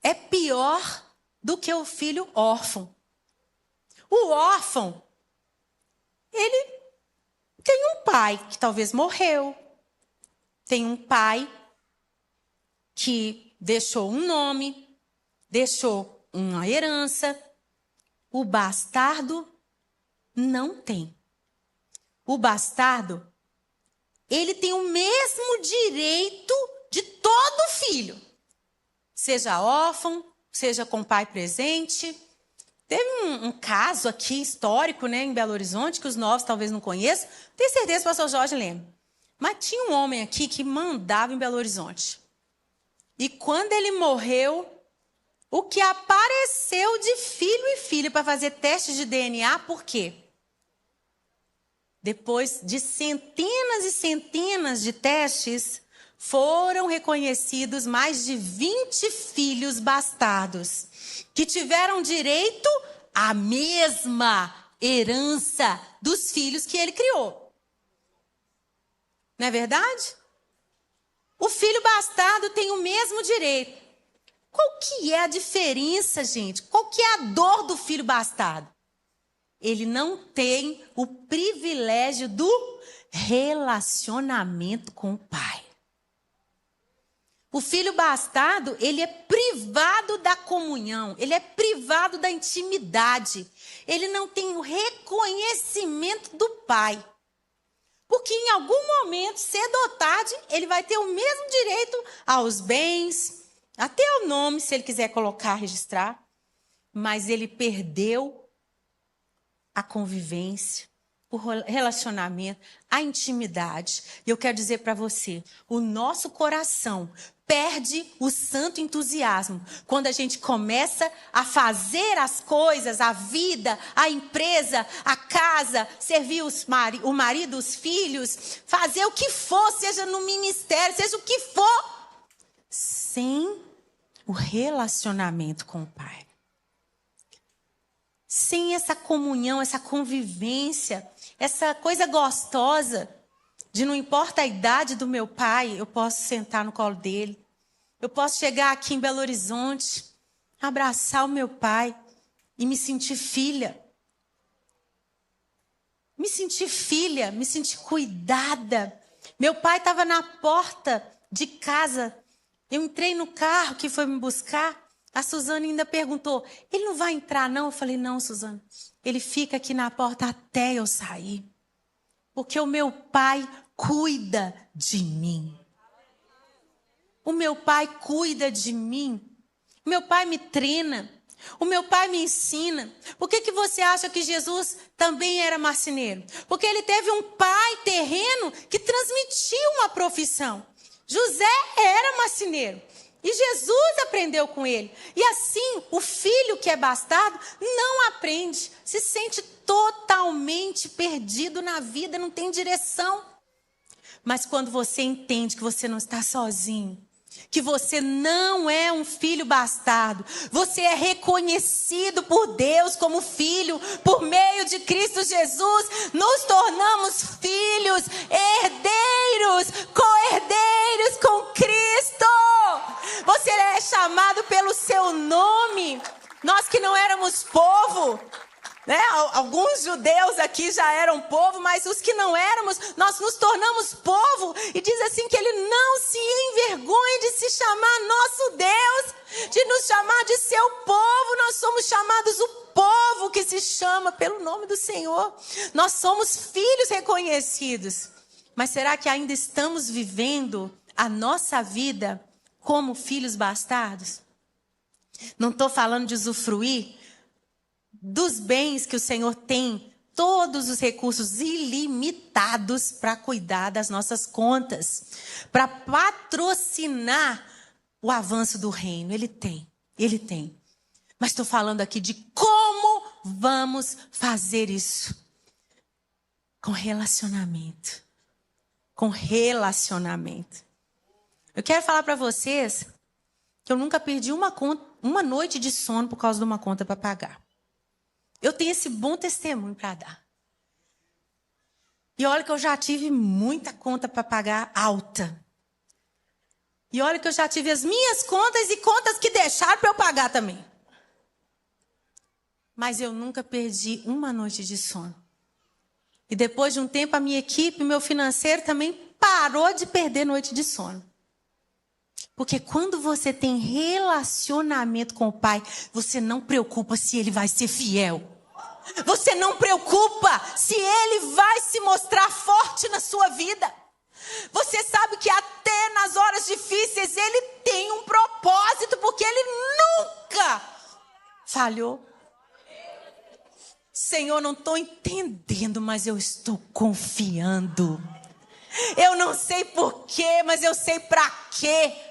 é pior do que o filho órfão. O órfão, ele tem um pai que talvez morreu. Tem um pai que deixou um nome, deixou uma herança. O bastardo não tem. O bastardo, ele tem o mesmo direito de todo filho. Seja órfão, seja com pai presente. Teve um caso aqui histórico, né, em Belo Horizonte, que os novos talvez não conheçam. Tenho certeza que o pastor Jorge lembra. Mas tinha um homem aqui que mandava em Belo Horizonte. E quando ele morreu, o que apareceu de filho e filha para fazer testes de DNA, por quê? Depois de centenas e centenas de testes, foram reconhecidos mais de 20 filhos bastardos, que tiveram direito à mesma herança dos filhos que ele criou. Não é verdade? O filho bastardo tem o mesmo direito. Qual que é a diferença, gente? Qual que é a dor do filho bastardo? Ele não tem o privilégio do relacionamento com o pai. O filho bastardo, ele é privado da comunhão, ele é privado da intimidade. Ele não tem o reconhecimento do pai. Porque em algum momento, cedo ou tarde, ele vai ter o mesmo direito aos bens, Até o nome, se ele quiser colocar, registrar. Mas ele perdeu a convivência, o relacionamento, a intimidade. E eu quero dizer para você, o nosso coração perde o santo entusiasmo quando a gente começa a fazer as coisas, a vida, a empresa, a casa, servir o marido, os filhos, fazer o que for, seja no ministério, seja o que for, sem o relacionamento com o Pai. Sem essa comunhão, essa convivência, essa coisa gostosa de não importa a idade do meu pai, eu posso sentar no colo dele. Eu posso chegar aqui em Belo Horizonte, abraçar o meu pai e me sentir filha. Me sentir filha, me sentir cuidada. Meu pai estava na porta de casa. Eu entrei no carro que foi me buscar. A Suzana ainda perguntou, ele não vai entrar não? Eu falei, não, Suzana. Ele fica aqui na porta até eu sair. Porque o meu pai cuida de mim. O meu pai cuida de mim. O meu pai me treina. O meu pai me ensina. Por que você acha que Jesus também era marceneiro? Porque ele teve um pai terreno que transmitiu uma profissão. José era marceneiro. E Jesus aprendeu com ele. E assim, o filho que é bastardo não aprende. Se sente totalmente perdido na vida, não tem direção. Mas quando você entende que você não está sozinho, que você não é um filho bastardo, você é reconhecido por Deus como filho, por meio de Cristo Jesus, nos tornamos filhos, herdeiros, co-herdeiros com Cristo. Você é chamado pelo seu nome. Nós que não éramos povo, né? Alguns judeus aqui já eram povo, mas os que não éramos, nós nos tornamos povo. E diz assim que ele não se envergonha de se chamar nosso Deus, de nos chamar de seu povo. Nós somos chamados o povo que se chama pelo nome do Senhor. Nós somos filhos reconhecidos. Mas será que ainda estamos vivendo a nossa vida como filhos bastardos? Não estou falando de usufruir dos bens que o Senhor tem, todos os recursos ilimitados para cuidar das nossas contas, para patrocinar o avanço do reino. Ele tem. Mas estou falando aqui de como vamos fazer isso. Com relacionamento. Com relacionamento. Eu quero falar para vocês que eu nunca perdi uma noite de sono por causa de uma conta para pagar. Eu tenho esse bom testemunho para dar. E olha que eu já tive muita conta para pagar alta. E olha que eu já tive as minhas contas e contas que deixaram para eu pagar também. Mas eu nunca perdi uma noite de sono. E depois de um tempo, a minha equipe, meu financeiro também parou de perder noite de sono. Porque quando você tem relacionamento com o Pai, você não preocupa se Ele vai ser fiel. Você não preocupa se Ele vai se mostrar forte na sua vida. Você sabe que até nas horas difíceis Ele tem um propósito, porque Ele nunca falhou. Senhor, não estou entendendo, mas eu estou confiando. Eu não sei porquê, mas eu sei para quê.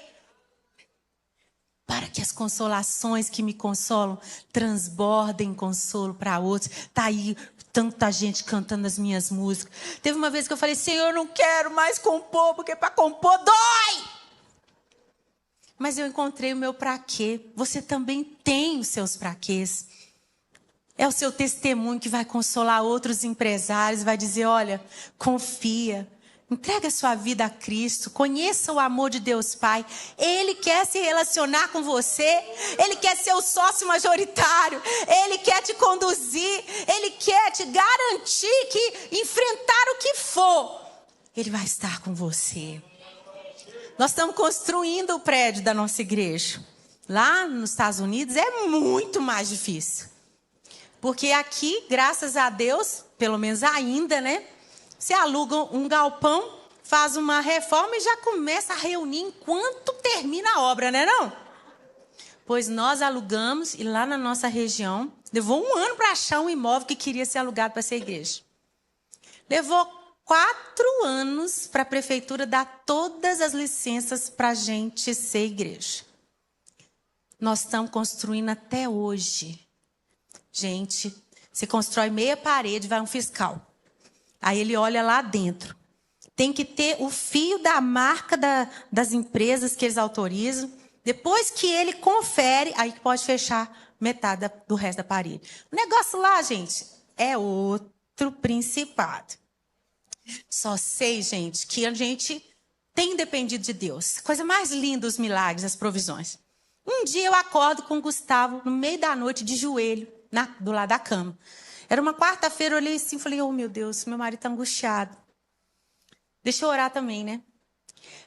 Para que as consolações que me consolam transbordem consolo para outros. Está aí tanta gente cantando as minhas músicas. Teve uma vez que eu falei, Senhor, eu não quero mais compor, porque para compor dói. Mas eu encontrei o meu pra quê. Você também tem os seus pra quês. É o seu testemunho que vai consolar outros empresários, vai dizer, olha, confia. Entrega a sua vida a Cristo, conheça o amor de Deus Pai. Ele quer se relacionar com você, Ele quer ser o sócio majoritário, Ele quer te conduzir, Ele quer te garantir que enfrentar o que for, Ele vai estar com você. Nós estamos construindo o prédio da nossa igreja. Lá nos Estados Unidos é muito mais difícil. Porque aqui, graças a Deus, pelo menos ainda, né? Você aluga um galpão, faz uma reforma e já começa a reunir enquanto termina a obra, né não? pois nós alugamos e lá na nossa região, levou 1 ano para achar um imóvel que queria ser alugado para ser igreja. Levou 4 anos para a prefeitura dar todas as licenças para a gente ser igreja. Nós estamos construindo até hoje. Gente, você constrói meia parede, vai um fiscal. Aí ele olha lá dentro. Tem que ter o fio da marca das empresas que eles autorizam. Depois que ele confere, aí pode fechar metade do resto da parede. O negócio lá, gente, é outro principado. Só sei, gente, que a gente tem dependido de Deus. Coisa mais linda, os milagres, as provisões. Um dia eu acordo com o Gustavo, no meio da noite, de joelho, do lado da cama. Era uma quarta-feira, eu olhei assim e falei, oh meu Deus, meu marido está angustiado. Deixa eu orar também, né?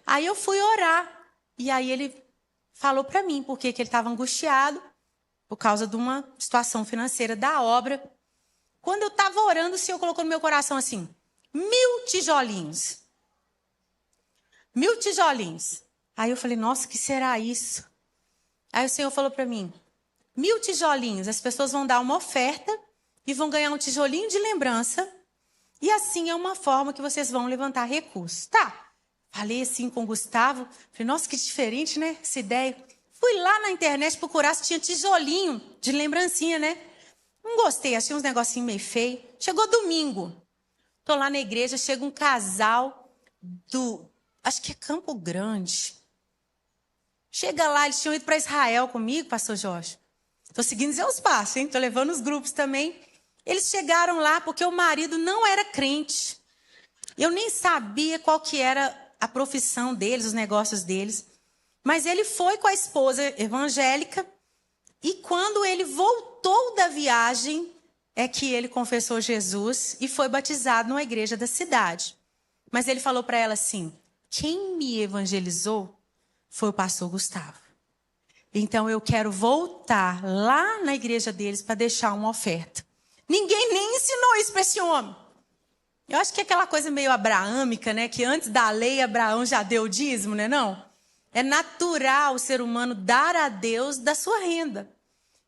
Aí eu fui orar. E aí ele falou para mim por que ele estava angustiado, por causa de uma situação financeira da obra. Quando eu estava orando, o Senhor colocou no meu coração assim, 1000 tijolinhos. 1000 tijolinhos. Aí eu falei, nossa, o que será isso? Aí o Senhor falou para mim, 1000 tijolinhos, as pessoas vão dar uma oferta e vão ganhar um tijolinho de lembrança. E assim é uma forma que vocês vão levantar recursos. Tá. Falei assim com o Gustavo. Falei, nossa, que diferente, né? Essa ideia. Fui lá na internet procurar se tinha tijolinho de lembrancinha, né? Não gostei, achei uns negocinhos meio feio. Chegou domingo. Tô lá na igreja, chega um casal acho que é Campo Grande. Chega lá, eles tinham ido para Israel comigo, pastor Jorge. Tô seguindo seus passos, hein? Tô levando os grupos também. Eles chegaram lá porque o marido não era crente. Eu nem sabia qual que era a profissão deles, os negócios deles. Mas ele foi com a esposa evangélica e quando ele voltou da viagem, é que ele confessou Jesus e foi batizado numa igreja da cidade. Mas ele falou para ela assim, quem me evangelizou foi o pastor Gustavo. Então eu quero voltar lá na igreja deles para deixar uma oferta. Ninguém nem ensinou isso para esse homem. Eu acho que é aquela coisa meio abraâmica, né? Que antes da lei, Abraão já deu o dízimo, né? Não? É natural o ser humano dar a Deus da sua renda.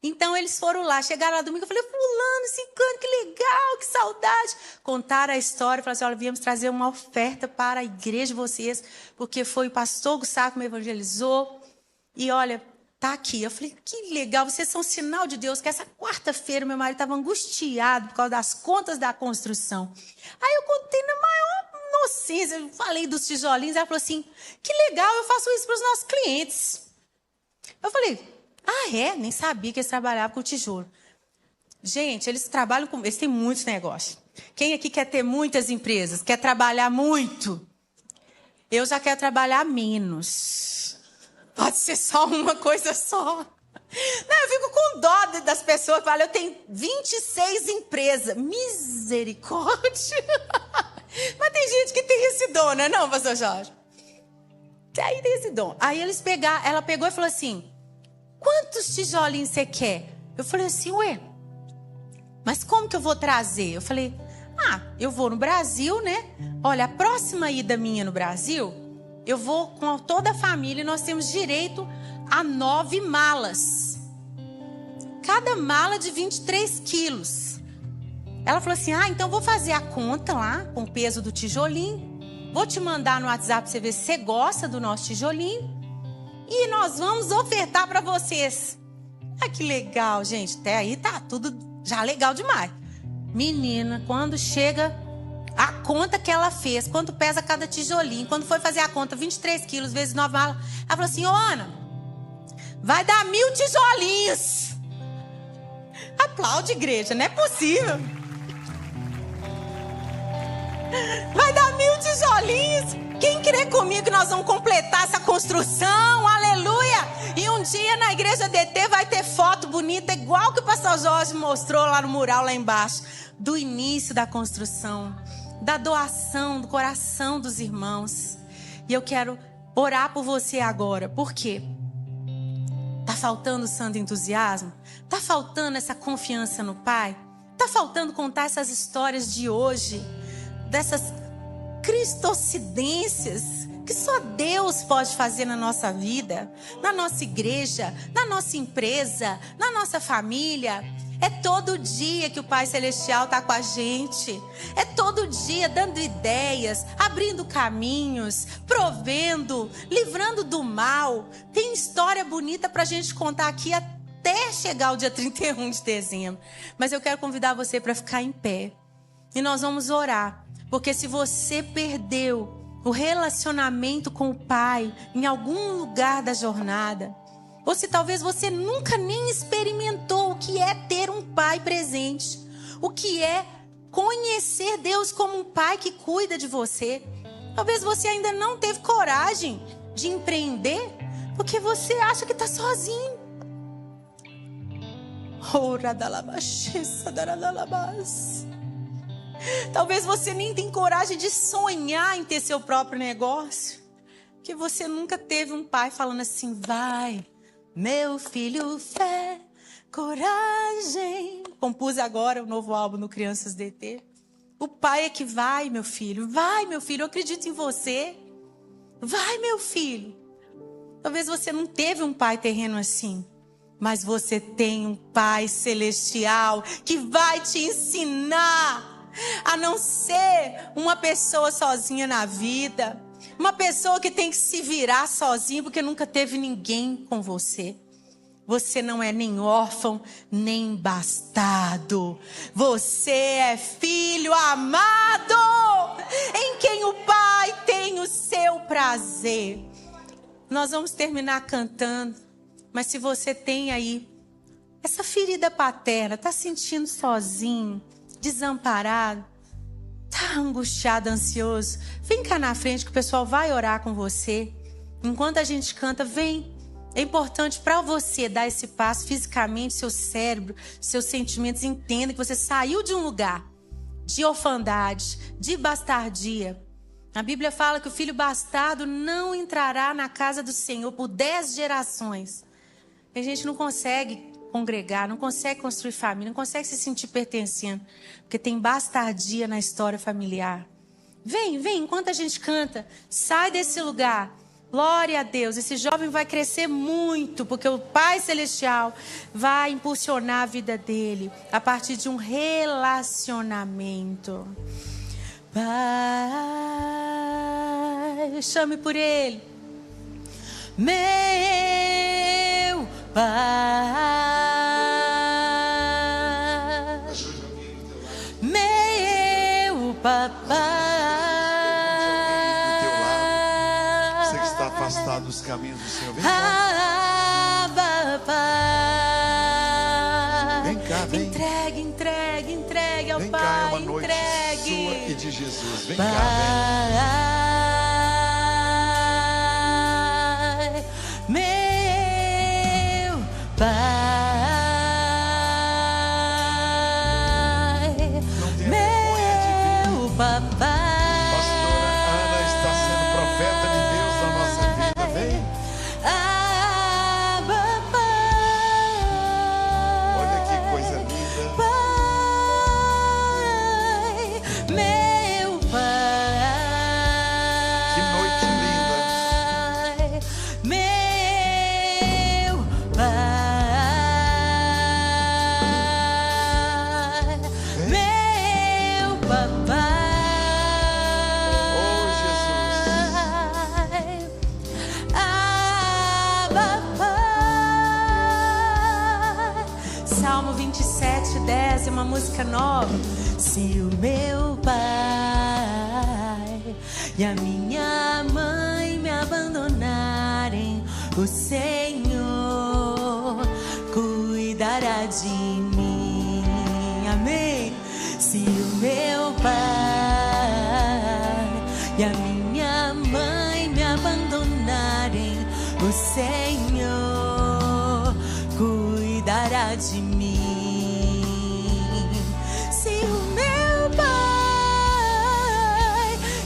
Então eles foram lá, chegaram lá domingo, eu falei, fulano, ciclano, que legal, que saudade. Contaram a história, falaram assim, olha, viemos trazer uma oferta para a igreja de vocês, porque foi o pastor Gustavo que me evangelizou. E olha, tá aqui. Eu falei, que legal, vocês são sinal de Deus, que essa quarta-feira meu marido estava angustiado por causa das contas da construção. Aí eu contei na maior inocência, eu falei dos tijolinhos, ela falou assim, que legal, eu faço isso para os nossos clientes. Eu falei, ah, é? Nem sabia que eles trabalhavam com tijolo. Gente, eles trabalham com... Eles têm muitos negócios. Quem aqui quer ter muitas empresas? Quer trabalhar muito? Eu já quero trabalhar menos. Pode ser só uma coisa só. Não, eu fico com dó das pessoas que falam, eu tenho 26 empresas. Misericórdia. Mas tem gente que tem esse dom, não é não, pastor Jorge? Aí tem esse dom. Aí ela pegou e falou assim, quantos tijolinhos você quer? Eu falei assim, ué, mas como que eu vou trazer? Eu falei, eu vou no Brasil, né? Olha, a próxima ida minha no Brasil, eu vou com toda a família e nós temos direito a 9 malas. Cada mala de 23 quilos. Ela falou assim, então vou fazer a conta lá, com o peso do tijolinho. Vou te mandar no WhatsApp para você ver se você gosta do nosso tijolinho. E nós vamos ofertar para vocês. Que legal, gente. Até aí tá tudo já legal demais. Menina, quando chega a conta que ela fez, quanto pesa cada tijolinho, quando foi fazer a conta, 23 quilos vezes 9 malas, ela falou assim, Ana, vai dar 1000 tijolinhos. Aplaude, igreja, não é possível. Vai dar 1000 tijolinhos. Quem crê comigo que nós vamos completar essa construção? Aleluia! E um dia na igreja DT vai ter foto bonita, igual que o pastor Jorge mostrou lá no mural lá embaixo, do início da construção, da doação, do coração dos irmãos. E eu quero orar por você agora. Por quê? Tá faltando santo entusiasmo? Tá faltando essa confiança no Pai? Tá faltando contar essas histórias de hoje? Dessas cristocidências que só Deus pode fazer na nossa vida, na nossa igreja, na nossa empresa, na nossa família. É todo dia que o Pai Celestial está com a gente. É todo dia dando ideias, abrindo caminhos, provendo, livrando do mal. Tem história bonita para a gente contar aqui até chegar o dia 31 de dezembro. Mas eu quero convidar você para ficar em pé. E nós vamos orar. Porque se você perdeu o relacionamento com o Pai em algum lugar da jornada, ou se talvez você nunca nem experimentou o que é ter um Pai presente, o que é conhecer Deus como um Pai que cuida de você. Talvez você ainda não teve coragem de empreender, porque você acha que está sozinho. Talvez você nem tenha coragem de sonhar em ter seu próprio negócio, porque você nunca teve um pai falando assim: vai, meu filho, fé, coragem. Compus agora o novo álbum no Crianças DT. O pai é que vai, meu filho, eu acredito em você. Vai, meu filho. Talvez você não teve um pai terreno assim, mas você tem um Pai Celestial que vai te ensinar a não ser uma pessoa sozinha na vida. Uma pessoa que tem que se virar sozinha porque nunca teve ninguém com você. Você não é nem órfão, nem bastardo. Você é filho amado, em quem o Pai tem o seu prazer. Nós vamos terminar cantando, mas se você tem aí essa ferida paterna, está sentindo sozinho, desamparado, está angustiado, ansioso, vem cá na frente que o pessoal vai orar com você. Enquanto a gente canta, vem. É importante para você dar esse passo fisicamente, seu cérebro, seus sentimentos entendam que você saiu de um lugar de orfandade, de bastardia. A Bíblia fala que o filho bastardo não entrará na casa do Senhor por 10 gerações. A gente não consegue congregar, não consegue construir família, não consegue se sentir pertencendo, porque tem bastardia na história familiar. Vem, enquanto a gente canta, sai desse lugar. Glória a Deus, esse jovem vai crescer muito, porque o Pai Celestial vai impulsionar a vida dele a partir de um relacionamento. Pai, chame por ele. Meu Pai, meu papai. Afastado dos caminhos do Senhor. Vem cá, vem. Entregue ao vem Pai. Cá, é uma noite entregue. Sua e de Jesus. Vem Pai, cá, vem. Meu Pai, meu papai. Salmo 27:10 é uma música nova. Se o meu pai e a minha mãe me abandonarem, o Senhor cuidará de mim. Amém. Se o meu pai e a minha mãe me abandonarem, o Senhor cuidará de mim. Se o meu pai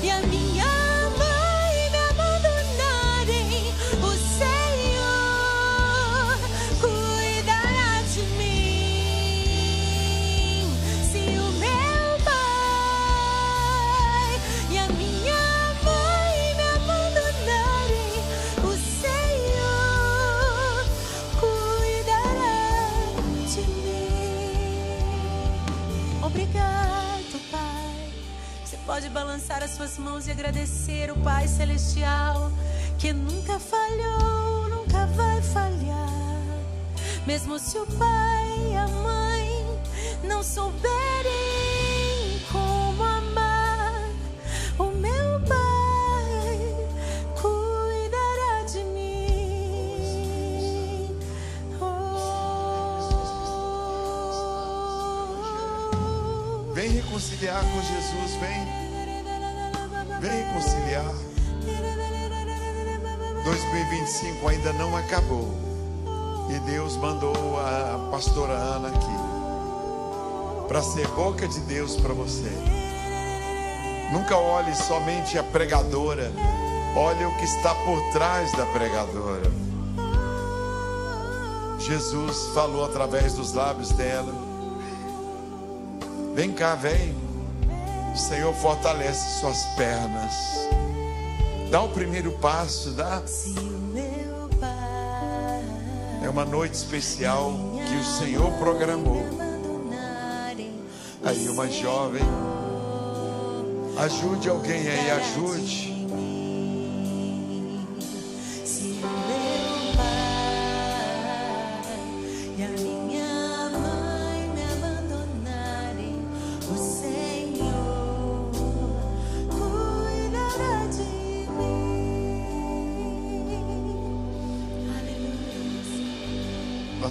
e a minha mãe me abandonarem, o Senhor cuidará de mim. Se o meu pai e a minha mãe me abandonarem, balançar as suas mãos e agradecer o Pai Celestial, que nunca falhou, nunca vai falhar. Mesmo se o pai e a mãe não souberem como amar, o meu Pai cuidará de mim. Vem reconciliar com Jesus, vem. Vem reconciliar. 2025 ainda não acabou. E Deus mandou a pastora Ana aqui para ser boca de Deus para você. Nunca olhe somente a pregadora, olhe o que está por trás da pregadora. Jesus falou através dos lábios dela. Vem cá, vem. O Senhor fortalece suas pernas. Dá o primeiro passo, dá. É uma noite especial que o Senhor programou. Aí uma jovem, ajude alguém aí, ajude. Se o meu pai e a